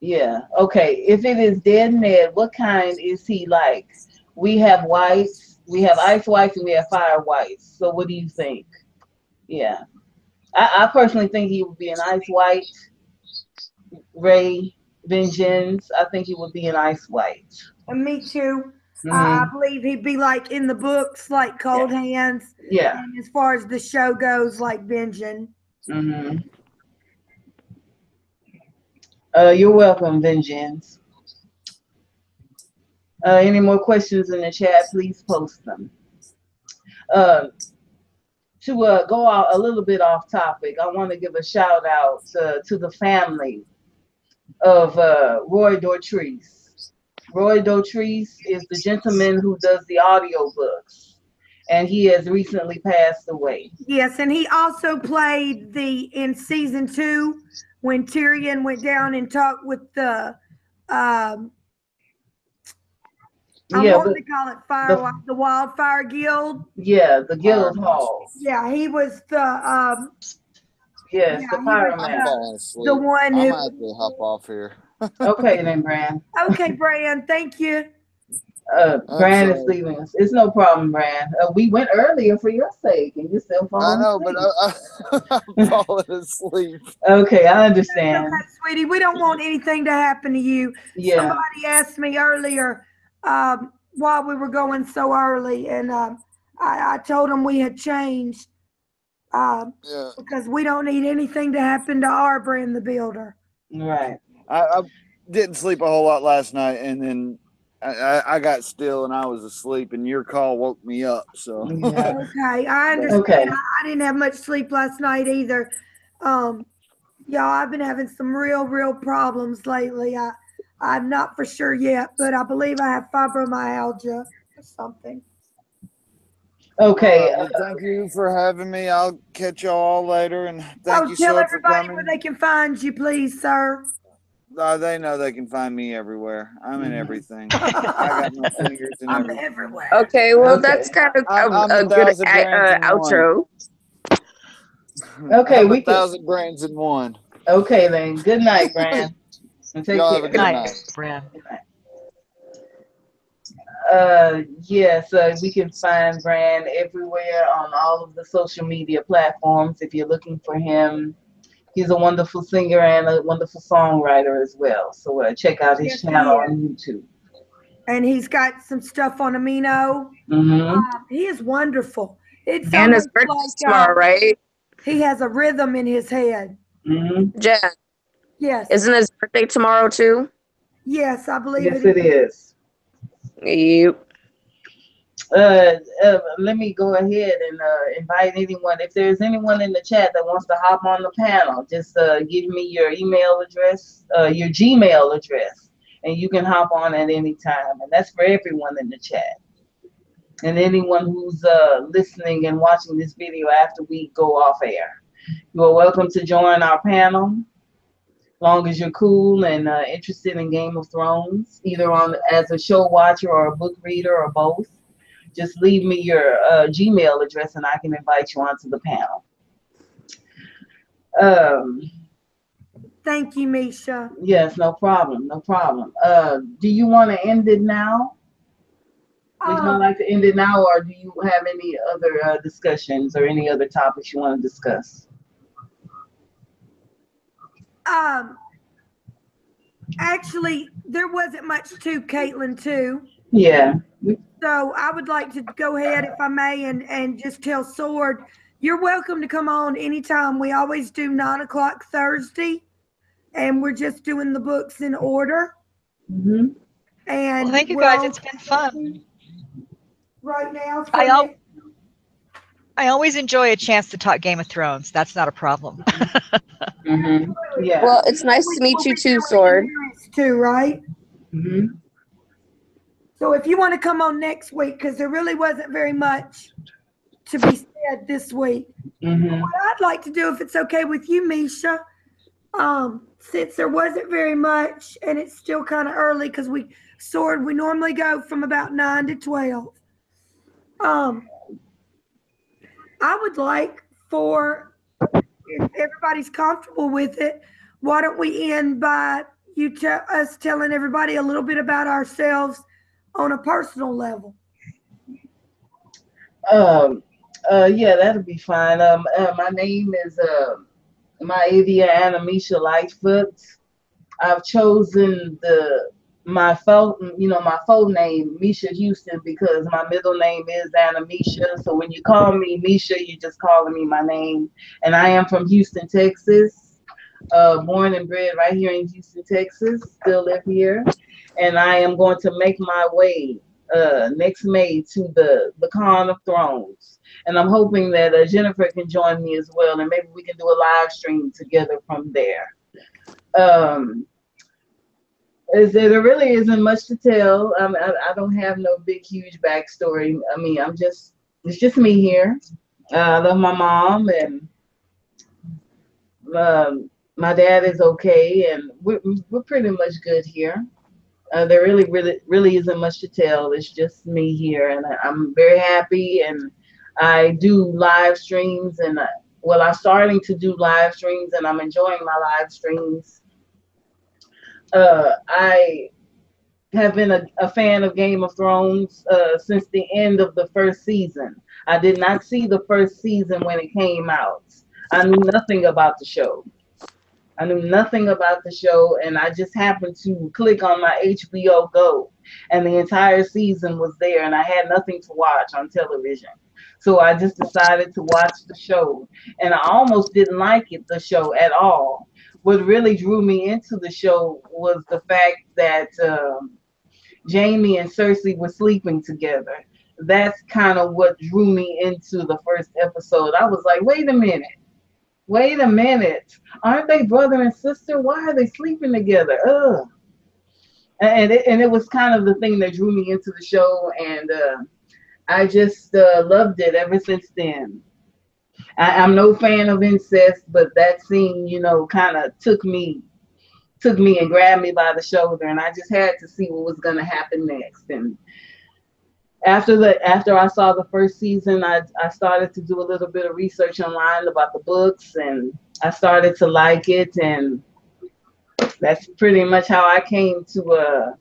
Yeah, okay. If it is dead Ned, what kind is he like? We have whites, we have ice whites, and we have fire whites. So what do you think? Yeah. I personally think he would be an ice white. Ray, Vengeance, I think he would be an ice white. And me too. I believe he'd be like in the books, like Cold Hands. Yeah. And as far as the show goes, like Benjen. You're welcome, Vengeance. Any more questions in the chat, please post them. To go out a little bit off topic, I want to give a shout out to the family of Roy Dotrice. Roy Dotrice is the gentleman who does the audiobooks, and he has recently passed away. Yes, and he also played in season 2 when Tyrion went down and talked with the what do they call it? The Wildfire Guild. Yeah, the Guild Hall. Yeah, he was the yes, the pyromancer. The one who. I might have to hop off here. Okay then, Bran. Okay, Bran. Thank you. Bran is leaving us. It's no problem, Bran. We went earlier for your sake, and you're still falling asleep. But I'm falling asleep. Okay, I understand. Okay, sweetie, we don't want anything to happen to you. Yeah. Somebody asked me earlier why we were going so early, and I told them we had changed because we don't need anything to happen to our Bran the Builder. Right. I didn't sleep a whole lot last night, and then I got still and I was asleep, and your call woke me up. So okay, I understand. Okay. I didn't have much sleep last night either. Y'all, I've been having some real problems lately. I'm not for sure yet, but I believe I have fibromyalgia or something. Okay. Well, thank you for having me. I'll catch y'all all later, and thank you so tell much for everybody coming. where they can find you, please, sir. They know they can find me everywhere. I'm in everything. I got my fingers in I'm everything. everywhere. Okay, well, that's kind of I'm a good 1,000 brands in outro. Okay, I'm we 1,000 brands in one. Okay then. Good night, Bran. And take Y'all care. have a good night. Bran. Yes, we can find Bran everywhere on all of the social media platforms if you're looking for him. He's a wonderful singer and a wonderful songwriter as well. So check out his channel on YouTube. And he's got some stuff on Amino. He is wonderful. It's and his birthday tomorrow, right? He has a rhythm in his head. Jen. Yes. Isn't his birthday tomorrow too? Yes, I believe it is. Yep. Let me go ahead and invite anyone. If there's anyone in the chat that wants to hop on the panel, just give me your email address, your Gmail address, and you can hop on at any time. And that's for everyone in the chat. And anyone who's listening and watching this video after we go off air. You are welcome to join our panel, long as you're cool and interested in Game of Thrones, either on as a show watcher or a book reader or both. Just leave me your Gmail address and I can invite you onto the panel. Thank you, Misha. Yes, no problem, no problem. Do you want to end it now? Would you like to end it now, or do you have any other discussions or any other topics you want to discuss? Actually, there wasn't much to Catelyn too. Yeah. So I would like to go ahead, if I may, and just tell Sword, you're welcome to come on anytime. We always do 9 o'clock Thursday, and we're just doing the books in order. Mm-hmm. And well, thank you guys. It's been fun. Right now. I always enjoy a chance to talk Game of Thrones. That's not a problem. Mm-hmm. Yeah. Well, it's nice to meet you too, Sword. Too, right? Mm-hmm. So if you want to come on next week, because there really wasn't very much to be said this week. Mm-hmm. What I'd like to do, if it's okay with you, Misha, since there wasn't very much and it's still kind of early because we normally go from about 9 to 12. I would like for, if everybody's comfortable with it, why don't we end by us telling everybody a little bit about ourselves on a personal level? Yeah, that'll be fine. My name is Maavia Anamisha Lightfoot. I've chosen my full name, Misha Houston, because my middle name is Anamisha. So when you call me Misha, you're just calling me my name. And I am from Houston, Texas. Born and bred right here in Houston, Texas. Still live here. And I am going to make my way next May to the Con of Thrones. And I'm hoping that Jennifer can join me as well. And maybe we can do a live stream together from there. There really isn't much to tell. I don't have no big, huge backstory. I mean, it's just me here. I love my mom, and my dad is okay, and we're pretty much good here. There really isn't much to tell. It's just me here, and I'm very happy. And I do live streams, and I'm starting to do live streams, and I'm enjoying my live streams. I have been a fan of Game of Thrones since the end of the first season. I did not see the first season when it came out. I knew nothing about the show. And I just happened to click on my HBO Go, and the entire season was there, and I had nothing to watch on television. So I just decided to watch the show, and I almost didn't like the show at all. What really drew me into the show was the fact that Jamie and Cersei were sleeping together. That's kind of what drew me into the first episode. I was like, wait a minute. Aren't they brother and sister? Why are they sleeping together? Ugh. And it was kind of the thing that drew me into the show, and I just loved it ever since then. I'm no fan of incest, but that scene, kind of took me and grabbed me by the shoulder, and I just had to see what was going to happen next. And after I saw the first season, I started to do a little bit of research online about the books, and I started to like it, and that's pretty much how I came to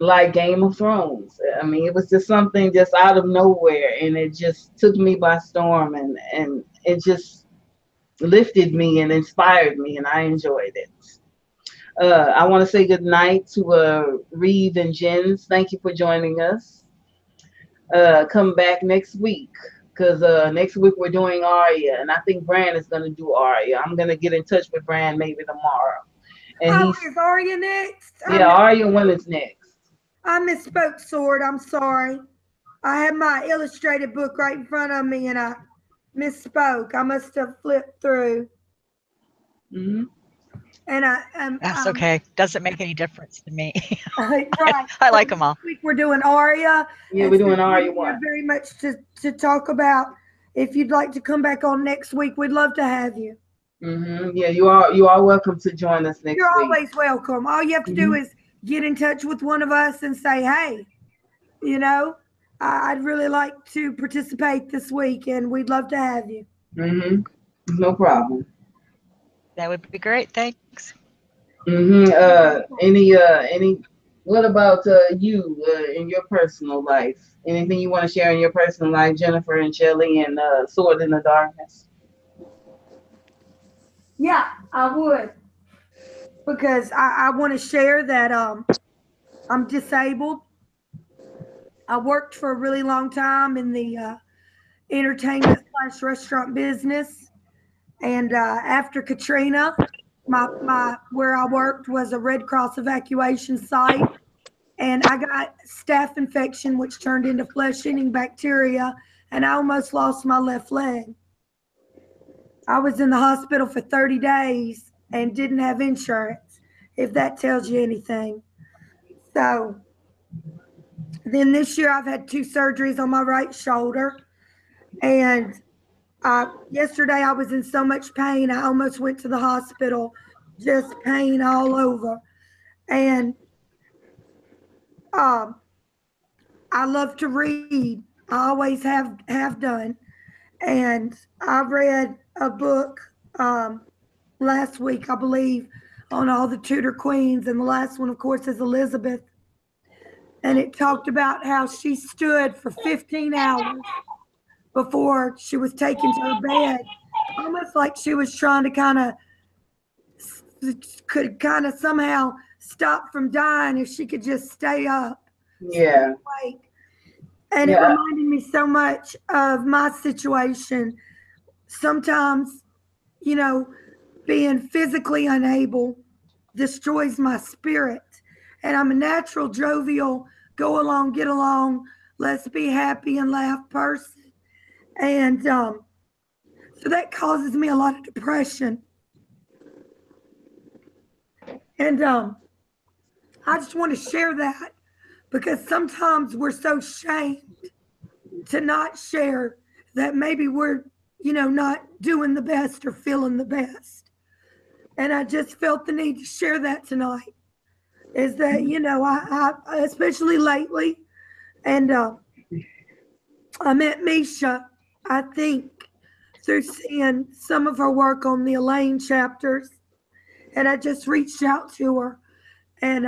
like Game of Thrones. I mean, it was just something just out of nowhere, and it just took me by storm, and it just lifted me and inspired me, and I enjoyed it. I want to say good night to Reeve and Jens. Thank you for joining us. Come back next week, because next week we're doing Arya, and I think Bran is going to do Arya. I'm going to get in touch with Bran maybe tomorrow. And is Arya next? Yeah, Arya Winter's next. I misspoke, Sword. I'm sorry. I have my illustrated book right in front of me, and I misspoke. I must have flipped through. Mm-hmm. And That's okay. Doesn't make any difference to me. right. I like them all. This week we're doing Aria. Yeah, we're doing Aria We have 1. very much to talk about. If you'd like to come back on next week, we'd love to have you. Mm-hmm. Yeah, you are welcome to join us next You're week. always welcome. All you have to do is get in touch with one of us and say, hey, you know, I'd really like to participate this week, and we'd love to have you. Mm-hmm. No problem. That would be great. Thanks. Mm-hmm. Any what about you in your personal life? Anything you want to share in your personal life, Jennifer and Shelley and Sword in the Darkness? Yeah, I would. Because I want to share that I'm disabled. I worked for a really long time in the entertainment/restaurant business. And after Katrina, my where I worked was a Red Cross evacuation site, and I got staph infection, which turned into flesh-eating bacteria, and I almost lost my left leg. I was in the hospital for 30 days and didn't have insurance, if that tells you anything. So then this year I've had 2 surgeries on my right shoulder, and yesterday I was in so much pain I almost went to the hospital, just pain all over. And I love to read. I always have done. And I read a book last week, I believe, on all the Tudor queens, and the last one, of course, is Elizabeth. And it talked about how she stood for 15 hours before she was taken to her bed, almost like she was trying to could somehow stop from dying if she could just stay up. Yeah. And it reminded me so much of my situation. Sometimes, being physically unable destroys my spirit. And I'm a natural, jovial, go along, get along, let's be happy and laugh person. And so that causes me a lot of depression. And I just want to share that because sometimes we're so ashamed to not share that maybe we're, not doing the best or feeling the best. And I just felt the need to share that tonight. Is that, I especially lately, and I met Misha, I think, through seeing some of her work on the Elaine chapters, and I just reached out to her. And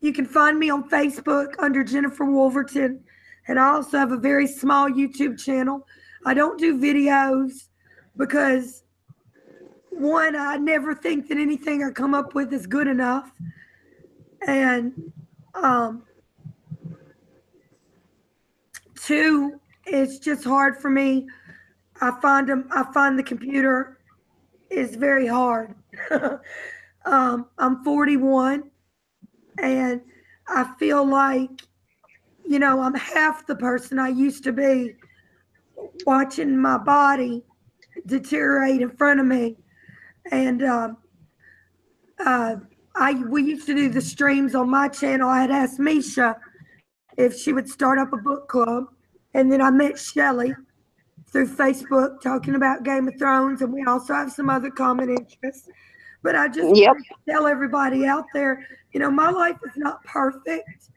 you can find me on Facebook under Jennifer Wolverton, and I also have a very small YouTube channel. I don't do videos because, one, I never think that anything I come up with is good enough. And 2, it's just hard for me. I find the computer is very hard. I'm 41, and I feel like, I'm half the person I used to be, watching my body deteriorate in front of me. And we used to do the streams on my channel. I had asked Misha if she would start up a book club, and then I met Shelley through Facebook talking about Game of Thrones, and we also have some other common interests. But I just want to tell everybody out there, my life is not perfect,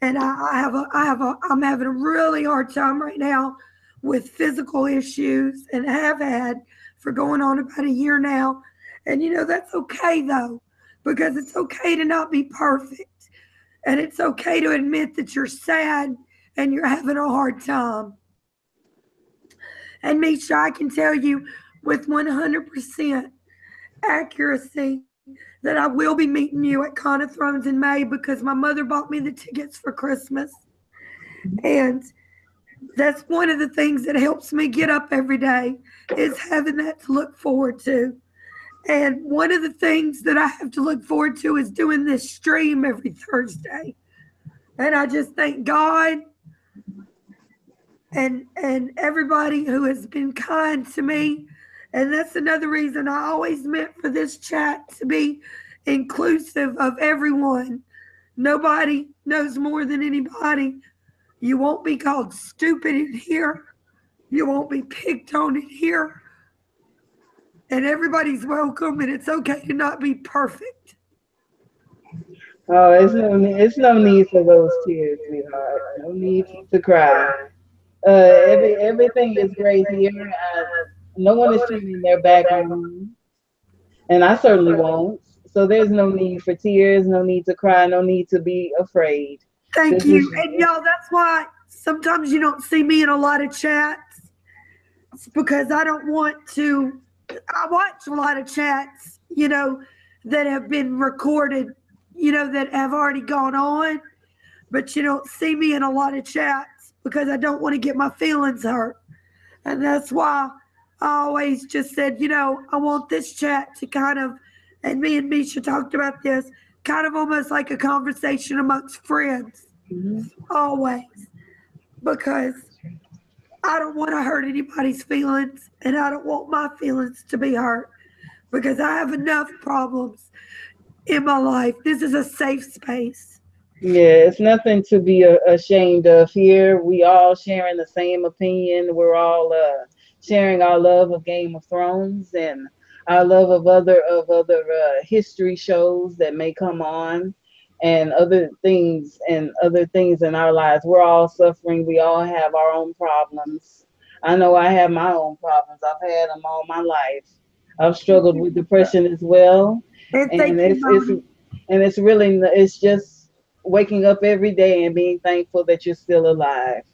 and I'm having a really hard time right now with physical issues, and have had for going on about a year now. And that's okay though, because it's okay to not be perfect, and it's okay to admit that you're sad and you're having a hard time. And Misha, I can tell you with 100% accuracy that I will be meeting you at Con of Thrones in May, because my mother bought me the tickets for Christmas. And that's one of the things that helps me get up every day, is having that to look forward to. And one of the things that I have to look forward to is doing this stream every Thursday. And I just thank God and everybody who has been kind to me. And that's another reason I always meant for this chat to be inclusive of everyone. Nobody knows more than anybody. You won't be called stupid in here. You won't be picked on in here. And everybody's welcome, and it's okay to not be perfect. Oh, it's no need for those tears, sweetheart. No need to cry. Everything is great here. No one is turning their back on me, and I certainly won't. So there's no need for tears, no need to cry, no need to be afraid. Thank you. And y'all, that's why sometimes you don't see me in a lot of chats. It's because I don't want to. I watch a lot of chats, that have been recorded, that have already gone on. But you don't see me in a lot of chats because I don't want to get my feelings hurt. And that's why I always just said, I want this chat to kind of, and me and Misha talked about this, kind of almost like a conversation amongst friends. Mm-hmm. Always. Because I don't want to hurt anybody's feelings, and I don't want my feelings to be hurt because I have enough problems in my life. This is a safe space. Yeah, it's nothing to be ashamed of here. We all sharing the same opinion. We're all sharing our love of Game of Thrones and our love of other history shows that may come on, and other things in our lives. We're all suffering. We all have our own problems. I know I have my own problems. I've had them all my life. I've struggled with depression as well, and it's just waking up every day and being thankful that you're still alive.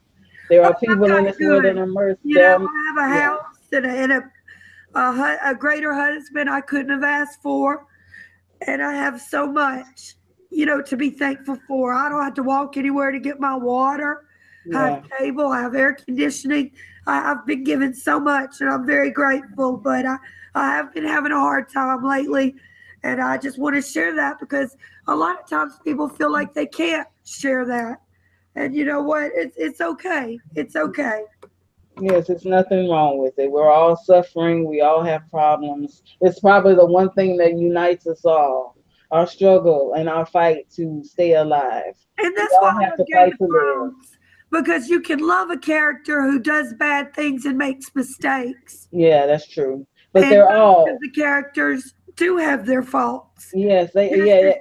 There are people in this world that are merciful. I have a house and a greater husband I couldn't have asked for, and I have so much, to be thankful for. I don't have to walk anywhere to get my water. Yeah. I have cable. I have air conditioning. I've been given so much, and I'm very grateful. But I have been having a hard time lately, and I just want to share that because a lot of times people feel like they can't share that. And you know what? It's okay. It's okay. Yes, it's nothing wrong with it. We're all suffering. We all have problems. It's probably the one thing that unites us all, our struggle and our fight to stay alive. And that's why I have to fight to live. Because you can love a character who does bad things and makes mistakes. Yeah, that's true. But they're all the characters do have their faults. Yes,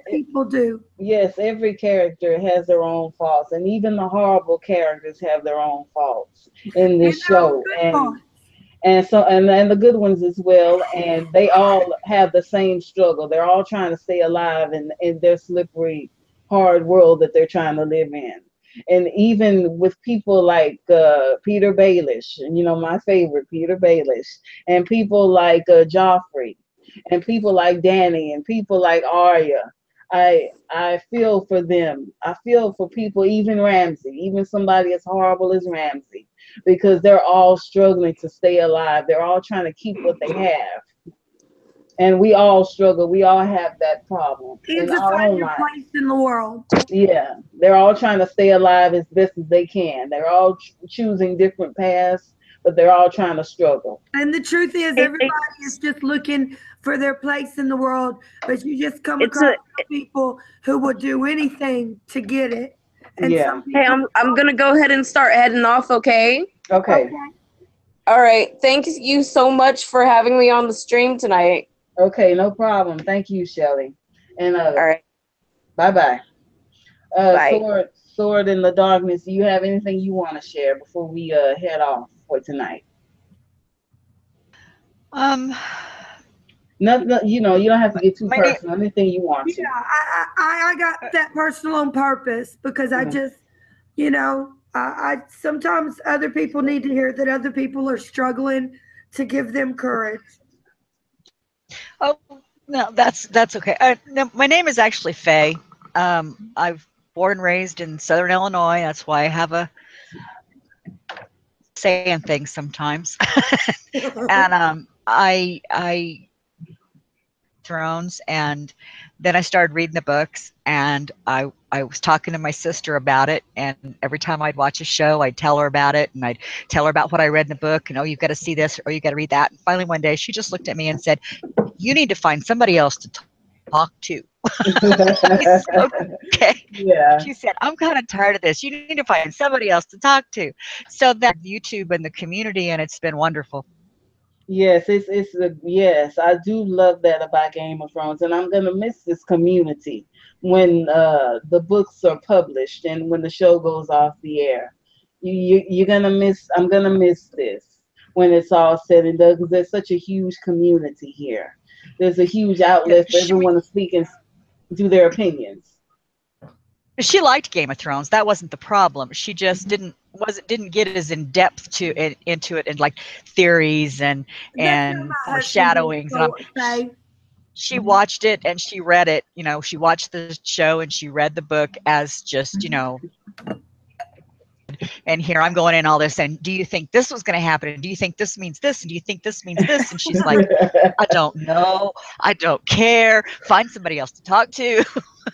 people do. Yes, every character has their own faults, and even the horrible characters have their own faults in this show, and the good ones as well. And they all have the same struggle. They're all trying to stay alive in their slippery, hard world that they're trying to live in. And even with people like Peter Baelish, my favorite, Peter Baelish, and people like Joffrey, and people like Danny, and people like Arya, I feel for them. I feel for people, even Ramsay, even somebody as horrible as Ramsay, because they're all struggling to stay alive. They're all trying to keep what they have. And we all struggle. We all have that problem in our own life. Place in the world. Yeah, they're all trying to stay alive as best as they can. They're all choosing different paths, but they're all trying to struggle. And the truth is, everybody is just looking for their place in the world, but you just come across people who will do anything to get it. And yeah. Hey, I'm gonna go ahead and start heading off. Okay. Okay. All right. Thank you so much for having me on the stream tonight. Okay, no problem. Thank you, Shelley. And all right. Bye-bye. Bye. Sword in the Darkness, do you have anything you want to share before we head off for tonight? No, you don't have to get too personal. Anything you want to. Yeah, I got that personal on purpose because I just, I sometimes other people need to hear that other people are struggling to give them courage. Oh, no, that's okay. No, my name is actually Faye. I've born and raised in Southern Illinois. That's why I have a saying things sometimes. And I Thrones, and then I started reading the books, and I was talking to my sister about it, and every time I'd watch a show, I'd tell her about it, and I'd tell her about what I read in the book, and oh, you've got to see this, or you got to read that. And finally one day she just looked at me and said, you need to find somebody else to talk to. I said, okay. Yeah. She said, I'm kind of tired of this. You need to find somebody else to talk to. So that YouTube and the community, and it's been wonderful. Yes, yes, I do love that about Game of Thrones, and I'm gonna miss this community when the books are published and when the show goes off the air. You're gonna miss. I'm gonna miss this when it's all said and done because there's such a huge community here. There's a huge outlet for everyone to speak and do their opinions. She liked Game of Thrones. That wasn't the problem. She just didn't get as in depth into it and like theories and foreshadowings. She watched it and she read it. You know, she watched the show and she read the book as just, you know. And here I'm going in all this, and do you think this was going to happen? And do you think this means this? And do you think this means this? And she's like, I don't know. I don't care. Find somebody else to talk to.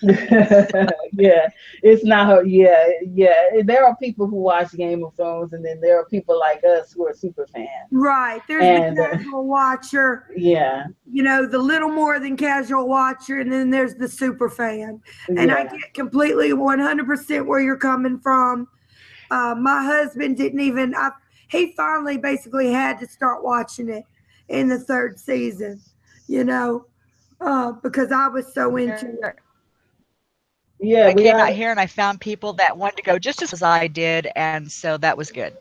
Yeah, it's not her. Yeah. There are people who watch Game of Thrones, and then there are people like us who are super fans. Right. There's the casual watcher. Yeah. You know, the little more than casual watcher, and then there's the super fan. And I get completely 100% where you're coming from. My husband didn't even, he finally basically had to start watching it in the 3rd season, you know, because I was so into it. Yeah, I came out here and I found people that wanted to go just as I did, and so that was good.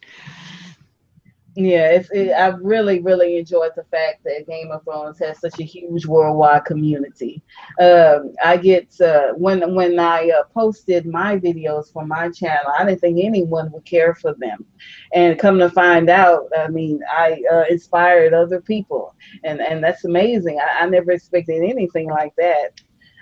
Yeah, I really, really enjoyed the fact that Game of Thrones has such a huge worldwide community. I get when I posted my videos for my channel, I didn't think anyone would care for them, and come to find out, I mean, I inspired other people, and that's amazing. I never expected anything like that.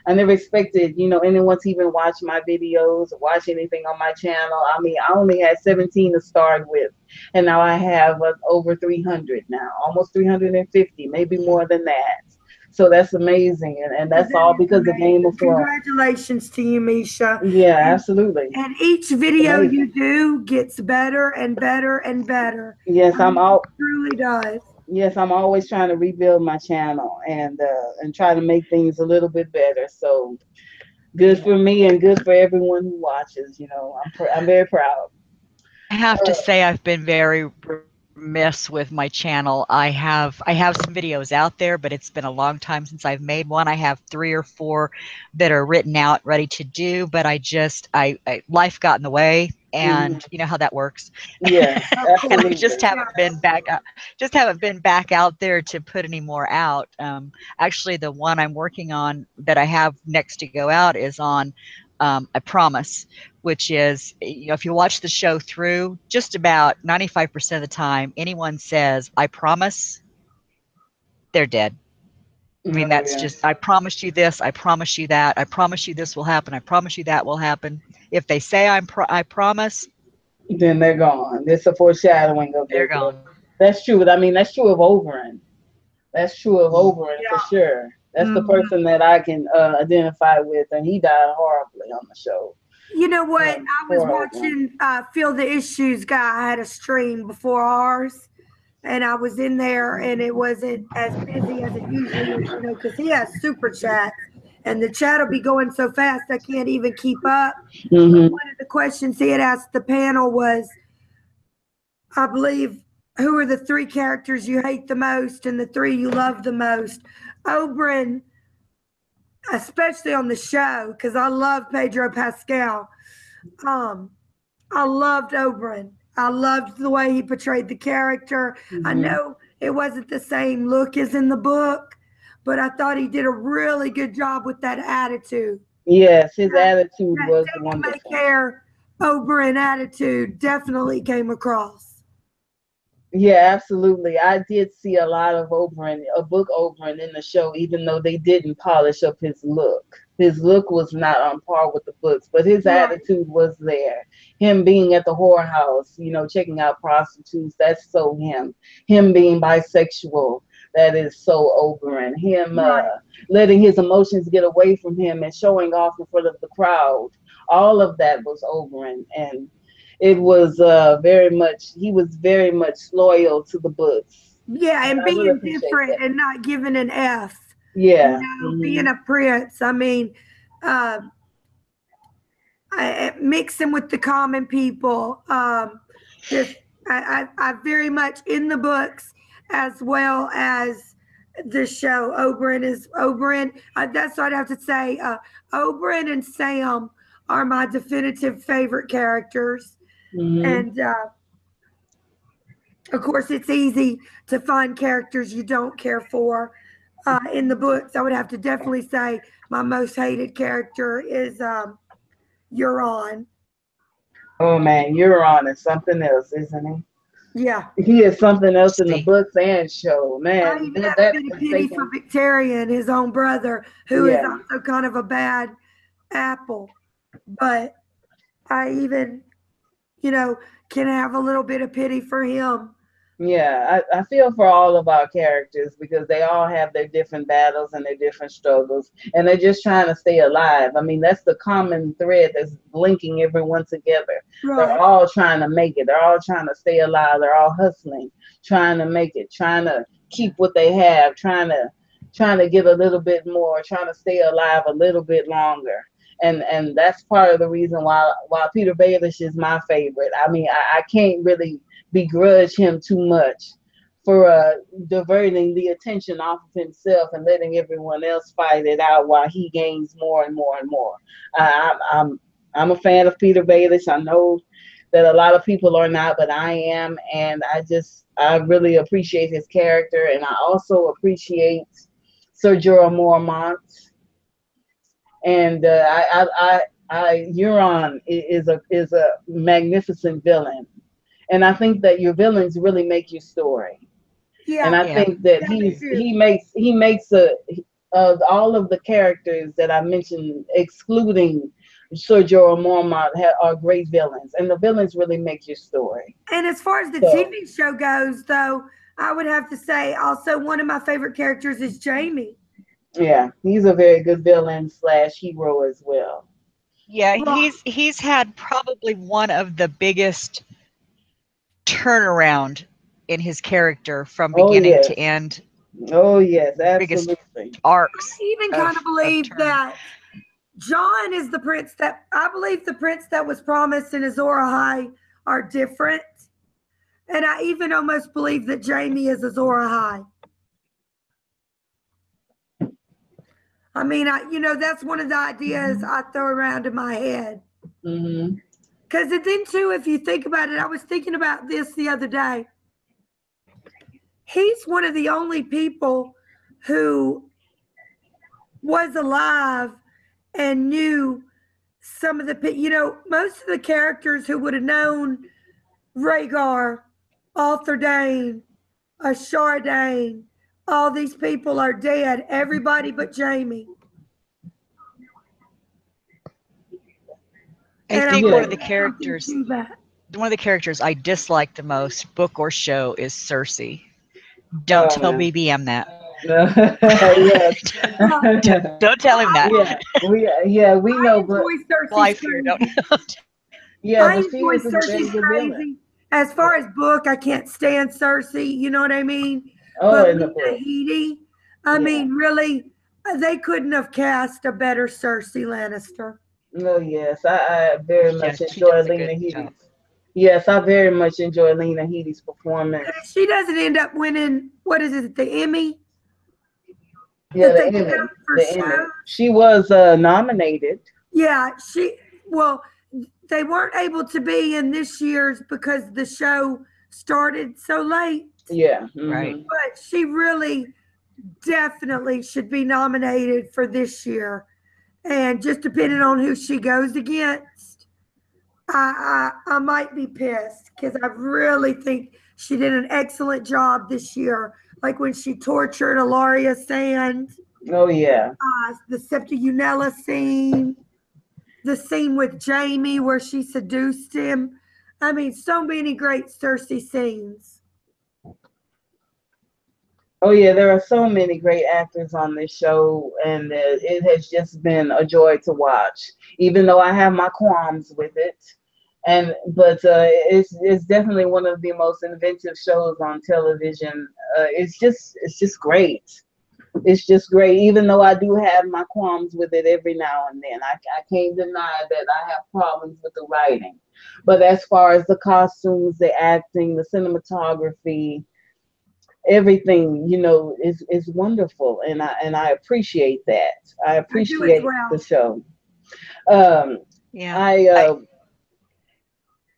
I never expected, you know, anyone to even watch my videos or watch anything on my channel. I mean, I only had 17 to start with, and now I have over 300 now, almost 350, maybe more than that. So that's amazing, and that's all because of Game of Thrones. Congratulations to you, Misha. Yeah, absolutely. And each video you do gets better and better and better. Yes, it truly does. Yes, I'm always trying to rebuild my channel and try to make things a little bit better. So good for me and good for everyone who watches. You know, I'm very proud. I have to say I've been very remiss with my channel. I have some videos out there, but it's been a long time since I've made one. I have 3 or 4 that are written out, ready to do, but I life got in the way. And you know how that works. Yeah, and I just haven't been back out there to put any more out. Actually, the one I'm working on that I have next to go out is on I Promise, which is, you know, if you watch the show through, just about 95% of the time, anyone says, I promise, they're dead. I mean, that's just, I promise you this, I promise you that, I promise you this will happen, I promise you that will happen. If they say I promise, then they're gone. It's a foreshadowing of they're gone. That's true. I mean, that's true of Wolverton. That's true of Wolverton for sure. That's the person that I can identify with, and he died horribly on the show. You know what? I was watching Feel the Issues guy. I had a stream before ours, and I was in there, and it wasn't as busy as it usually is, you know, because he has super chats, and the chat will be going so fast I can't even keep up. One of the questions he had asked the panel was, I believe, who are the 3 characters you hate the most and the 3 you love the most? Oberyn, especially on the show, because I love Pedro Pascal. I loved Oberyn. I loved the way he portrayed the character. I know it wasn't the same look as in the book, but I thought he did a really good job with that attitude. Yes, his attitude was wonderful. Make hair Oberyn attitude definitely came across. Yeah, absolutely. I did see a lot of Oberyn, a book Oberyn in the show, even though they didn't polish up his look. His look was not on par with the books, but his attitude was there. Him being at the whorehouse, you know, checking out prostitutes, that's so him. Him being bisexual, that is so Oberyn. Him Right. letting his emotions get away from him and showing off in front of the crowd. All of that was Oberyn, and it was he was very much loyal to the books. Yeah, And and I really being appreciate different that. and not giving an F. Yeah. Being a prince. I mean, uh, mixing with the common people. Just I very much in the books as well as the show. Oberyn. That's what I'd have to say. Oberyn and Sam are my definitive favorite characters, and of course, it's easy to find characters you don't care for. In the books, I would have to definitely say my most hated character is Euron. Oh man, Euron is something else, isn't Yeah. he? He is something else in the See, books and show. I Man, even have a that bit of was pity for taken. Victorian, his own brother, who is Yeah. also kind of a bad apple. But I even, you know, can have a little bit of pity for him. Yeah, I feel for all of our characters because they all have their different battles and their different struggles, and they're just trying to stay alive. I mean, that's the common thread that's linking everyone together. They're Right. all trying to make it. They're all trying to stay alive. They're all hustling, trying to make it, trying to keep what they have, trying to get a little bit more, trying to stay alive a little bit longer. And that's part of the reason why Peter Baelish is my favorite. I mean, I can't really begrudge him too much for diverting the attention off of himself and letting everyone else fight it out while he gains more and more and more. I'm a fan of Peter Baelish. I know that a lot of people are not, but I am, and I really appreciate his character, and I also appreciate Sir Jorah Mormont, and Euron is a magnificent villain, and I think that your villains really make your story. And Yeah. I yeah. think that Yeah, they do. he makes a of all of the characters that I mentioned, excluding Sir Jorah Mormont, are great villains, and the villains really make your story. And as far as the So TV show goes, though, I would have to say also one of my favorite characters is Jamie. yeah, he's a very good villain slash hero as well. Yeah, Right. he's had probably one of the biggest turnaround in his character from Oh beginning to yes, end, oh yes, biggest absolutely. arcs I even kind of of believe turn. that John is the prince that I believe the prince that was promised in Azor Ahai are different. And I even almost believe that Jamie is Azor Ahai. I mean, that's one of the ideas I throw around in my head. Hmm. Because then, too, if you think about it, I was thinking about this the other day. He's one of the only people who was alive and knew some of most of the characters who would have known Rhaegar, Arthur Dane, Ashara Dane, all these people are dead. Everybody but Jamie. I And I think want Yeah. to say something to that. one of the characters I dislike the most, book or show, is Cersei. Don't Oh tell man. BBM that. Yes. Don't tell him that. We I know, but enjoy Cersei's Life here, crazy. don't. yeah, I but she enjoy is a very Cersei's good villain. crazy. As Yeah. far as book, I can't stand Cersei. You know what I mean? Oh, But in the Lena book. Headey, I Yeah. mean, really, they couldn't have cast a better Cersei Lannister. Oh yes, I very Yeah, much she enjoy does a Lena good job. Headey's. Yes, I very much enjoy Lena Headey's performance. She doesn't end up winning, what is it, the Emmy Yeah, that the they give Emmy, out for the Emmy. shows? She was nominated. Yeah, well, they weren't able to be in this year's because the show started so late, Yeah. Right. but she really definitely should be nominated for this year. And just depending on who she goes against, I might be pissed because I really think she did an excellent job this year. Like when she tortured Ilaria Sand, Oh yeah. the Septa Unella scene, the scene with Jamie where she seduced him. I mean, so many great Cersei scenes. Oh yeah, there are so many great actors on this show, and it has just been a joy to watch. Even though I have my qualms with it, but it's definitely one of the most inventive shows on television. It's just great. It's just great. Even though I do have my qualms with it every now and then, I can't deny that I have problems with the writing. But as far as the costumes, the acting, the cinematography, everything is wonderful, and I appreciate that. I I do as appreciate the well. show. um Yeah. I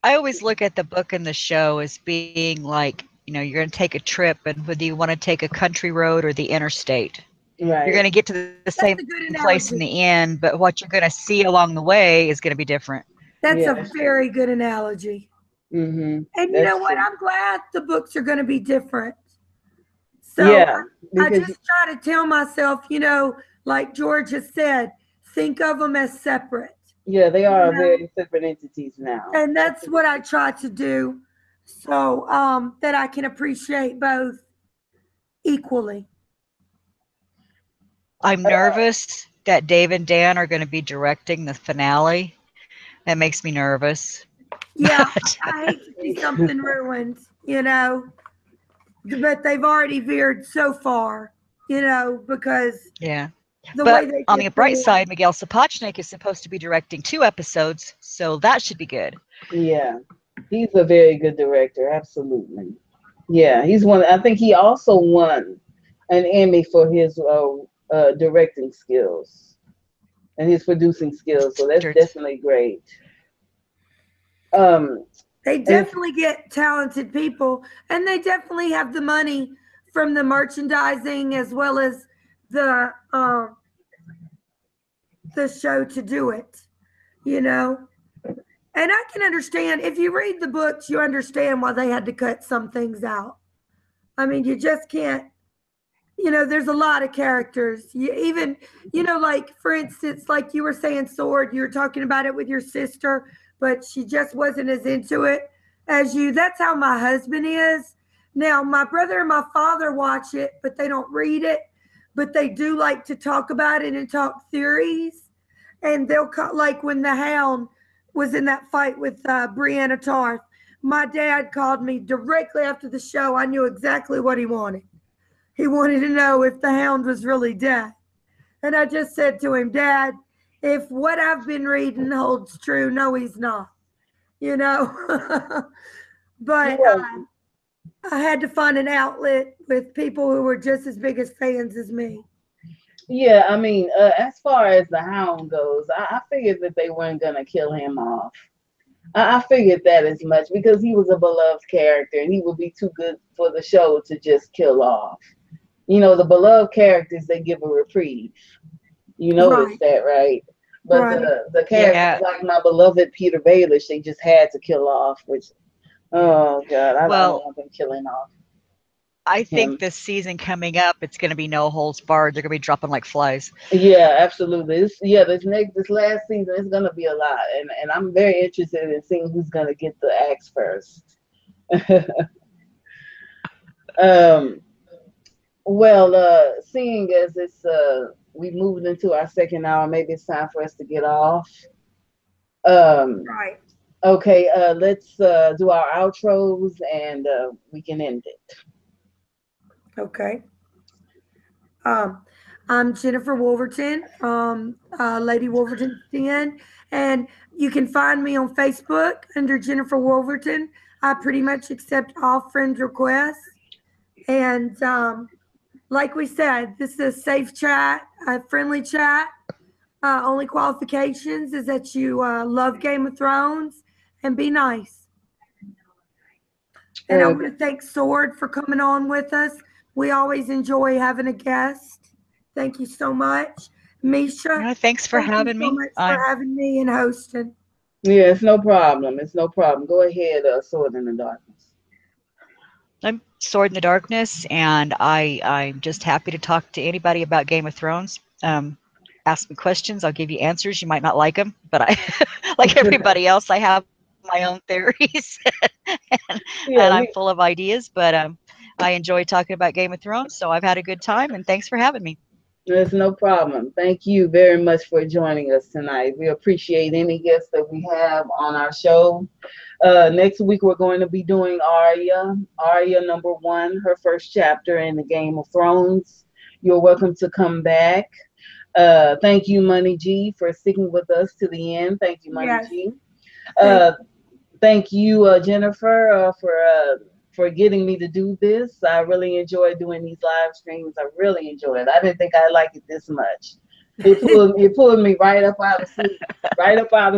I always look at the book and the show as being like, you're going to take a trip, and whether you want to take a country road or the interstate, you're going right. to get to the same That's a place good in the analogy. end, but what you're going to see along the way is going to be different. That's Yeah, a that's true. very good analogy. And you know That's what? true. I'm glad the books are going to be different. So Yeah, I because just try to tell myself, like George has said, think of them as separate, yeah, they you are know, very separate entities now. and that's what I try to do, so that I can appreciate both equally. I'm nervous that Dave and Dan are going to be directing the finale. That makes me nervous. Yeah, But I hate to see something ruined, but they've already veered so far, because yeah. the way But they on get the bright forward. side, Miguel Sapochnik is supposed to be directing 2 episodes, so that should be good. Yeah, he's a very good director, absolutely. Yeah, he's one. I think he also won an Emmy for his directing skills and his producing skills, so that's Standards. definitely great. um They if definitely get talented people, and they definitely have the money from the merchandising as well as the the show to do it. You know, and I can understand if you read the books, you understand why they had to cut some things out. I mean, you just can't. There's a lot of characters. You even, like for instance, like you were saying, Sword. You were talking about it with your sister, but she just wasn't as into it as you. That's how my husband is. Now, my brother and my father watch it, but they don't read it. But they do like to talk about it and talk theories. And they'll like when the Hound was in that fight with Brianna Tarth. My dad called me directly after the show. I knew exactly what he wanted. He wanted to know if the Hound was really dead. And I just said to him, Dad, if what I've been reading holds true, no, he's not, you know. But yeah I had to find an outlet with people who were just as big as fans as me. yeah, I mean, as far as the Hound goes, I figured that they weren't gonna kill him off. I figured that as much because he was a beloved character and he would be too good for the show to just kill off. The beloved characters, they give a reprieve. You notice Right, that, right? But right. the characters Yeah. like my beloved Peter Baelish, they just had to kill off. Which, oh God, I don't Well, want them killing off I think him. this season coming up, it's going to be no holds barred. They're going to be dropping like flies. Yeah, absolutely. This last season is gonna be a lot, and I'm very interested in seeing who's gonna get the axe first. um, well, seeing as we moved into our second hour, maybe it's time for us to get off. Um, Right. okay, let's do our outros and we can end it. Okay. Um, I'm Jennifer Wolverton, Lady Wolverton 10, and you can find me on Facebook under Jennifer Wolverton. I pretty much accept all friend requests. And like we said, this is a safe chat, a friendly chat. Only qualifications is that you love Game of Thrones and be nice. And I want Okay. to thank Sword for coming on with us. We always enjoy having a guest. Thank you so much. Misha, Thanks for thank you having so me. much for having me and hosting. Yeah, it's no problem. It's no problem. Go ahead, Sword in the Darkness. I'm Sword in the Darkness, and I'm just happy to talk to anybody about Game of Thrones. Ask me questions, I'll give you answers. You might not like them, but I, like everybody else, I have my own theories, and Yeah, I'm full of ideas. But I enjoy talking about Game of Thrones, so I've had a good time, and thanks for having me. There's no problem. Thank you very much for joining us tonight. We appreciate any guests that we have on our show. Next week, we're going to be doing Arya #1, her first chapter in the Game of Thrones. You're welcome to come back. Thank you, Money G, for sticking with us to the end. Thank you, Money Yes. G. Thank you, Jennifer, for getting me to do this. I really enjoy doing these live streams. I really enjoy it. I didn't think I'd like it this much. It pulled me right up out of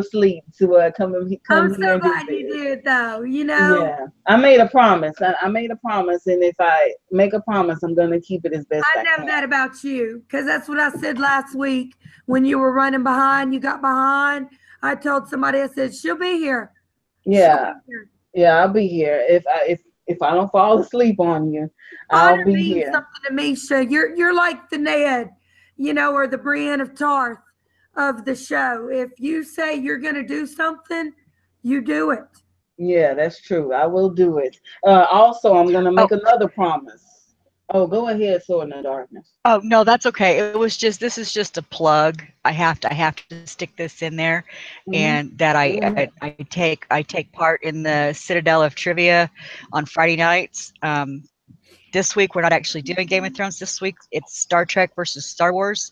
sleep, to come I'm here so and do glad this. you did, though. You know. Yeah, I made a promise. I made a promise, and if I make a promise, I'm going to keep it as best I I know can. that about you because that's what I said last week when you were running behind. You got behind. I told somebody, I said, she'll be here. Yeah, She'll be here. yeah, I'll be here. If I don't fall asleep on you, I'll Honor be means here. something to me, Sha. You're like the Ned, you know, or the Brienne of Tarth of the show. If you say you're going to do something, you do it. Yeah, that's true. I will do it. Also, I'm going to make Oh, another promise. Oh, go ahead, Sword in the Darkness. oh no, that's okay. It was just this is just a plug. I have to stick this in there, and that I take part in the Citadel of Trivia on Friday nights. This week we're not actually doing Game of Thrones. This week it's Star Trek versus Star Wars,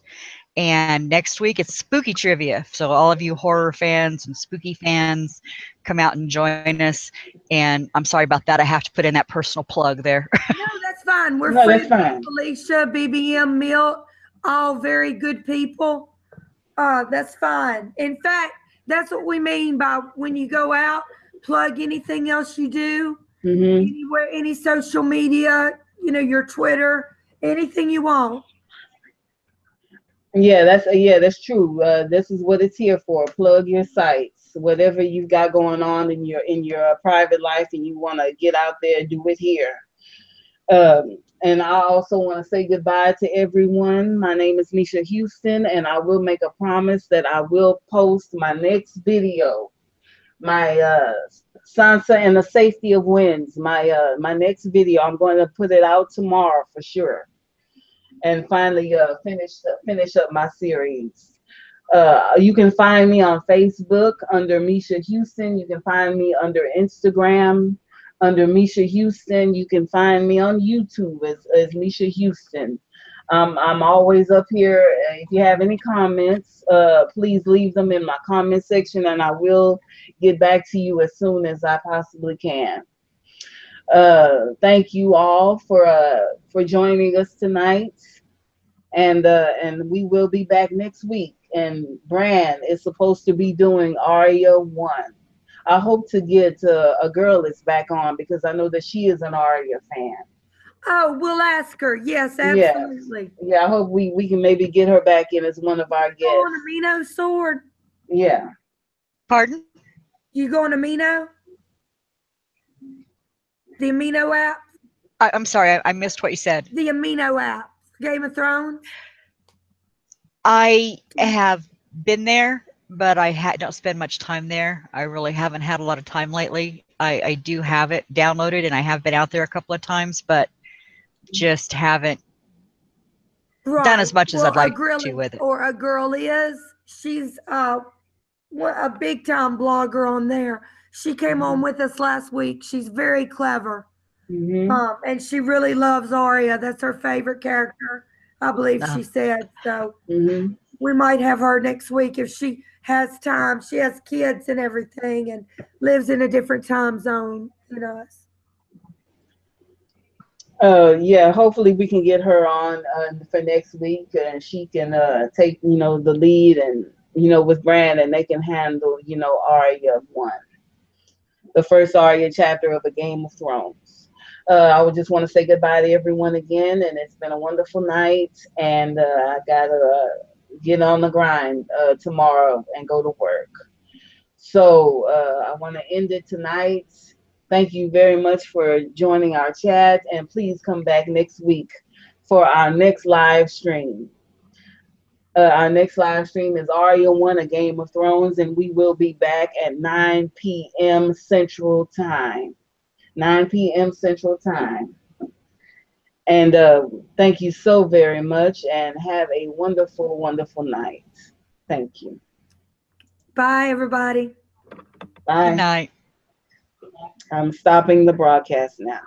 and next week it's spooky trivia. So all of you horror fans and spooky fans, come out and join us. And I'm sorry about that. I have to put in that personal plug there. No, that's fine. We're No, friends that's fine. with Felicia, BBM, Milt, all very good people. That's fine. In fact, that's what we mean by when you go out, plug anything else you do, anywhere, any social media, you know, your Twitter, anything you want. Yeah, that's true. This is what it's here for. Plug your sites, whatever you've got going on in your private life, and you want to get out there, do it here. And I also want to say goodbye to everyone. My name is Misha Houston, and I will make a promise that I will post my next video, my Sansa and the Safety of Winds. My next video, I'm going to put it out tomorrow for sure, and finally finish up my series. You can find me on Facebook under Misha Houston. You can find me under Instagram under Misha Houston. You can find me on YouTube as Misha Houston. I'm always up here. If you have any comments, please leave them in my comment section, and I will get back to you as soon as I possibly can. Thank you all for joining us tonight, and we will be back next week. And Bran is supposed to be doing Arya 1. I hope to get a girl that's back on because I know that she is an Arya fan. Oh, we'll ask her. Yes, absolutely. Yeah, I hope we can maybe get her back in as one of our guests. You going to Amino Sword? Yeah. Pardon? You going to Amino? The Amino app? I'm sorry, I missed what you said. The Amino app. Game of Thrones? I have been there, but I don't spend much time there. I really haven't had a lot of time lately. I do have it downloaded, and I have been out there a couple of times, but just haven't done as much as I'd like to with it. Or a girl is. She's a big time blogger on there. She came on with us last week. She's very clever. And she really loves Arya. That's her favorite character, I believe she said. So we might have her next week if she has time. She has kids and everything and lives in a different time zone than us. Yeah, hopefully we can get her on for next week, and she can take the lead, and with Bran, and they can handle Arya 1, the first Arya chapter of A Game of Thrones. I would just want to say goodbye to everyone again, and it's been a wonderful night, and I gotta get on the grind tomorrow and go to work. So I want to end it tonight. Thank you very much for joining our chat, and please come back next week for our next live stream. Our next live stream is Arya 1, A Game of Thrones, and we will be back at 9 p.m. Central Time. 9 p.m. Central Time. And thank you so very much, and have a wonderful, wonderful night. Thank you. Bye, everybody. Bye. Good night. I'm stopping the broadcast now.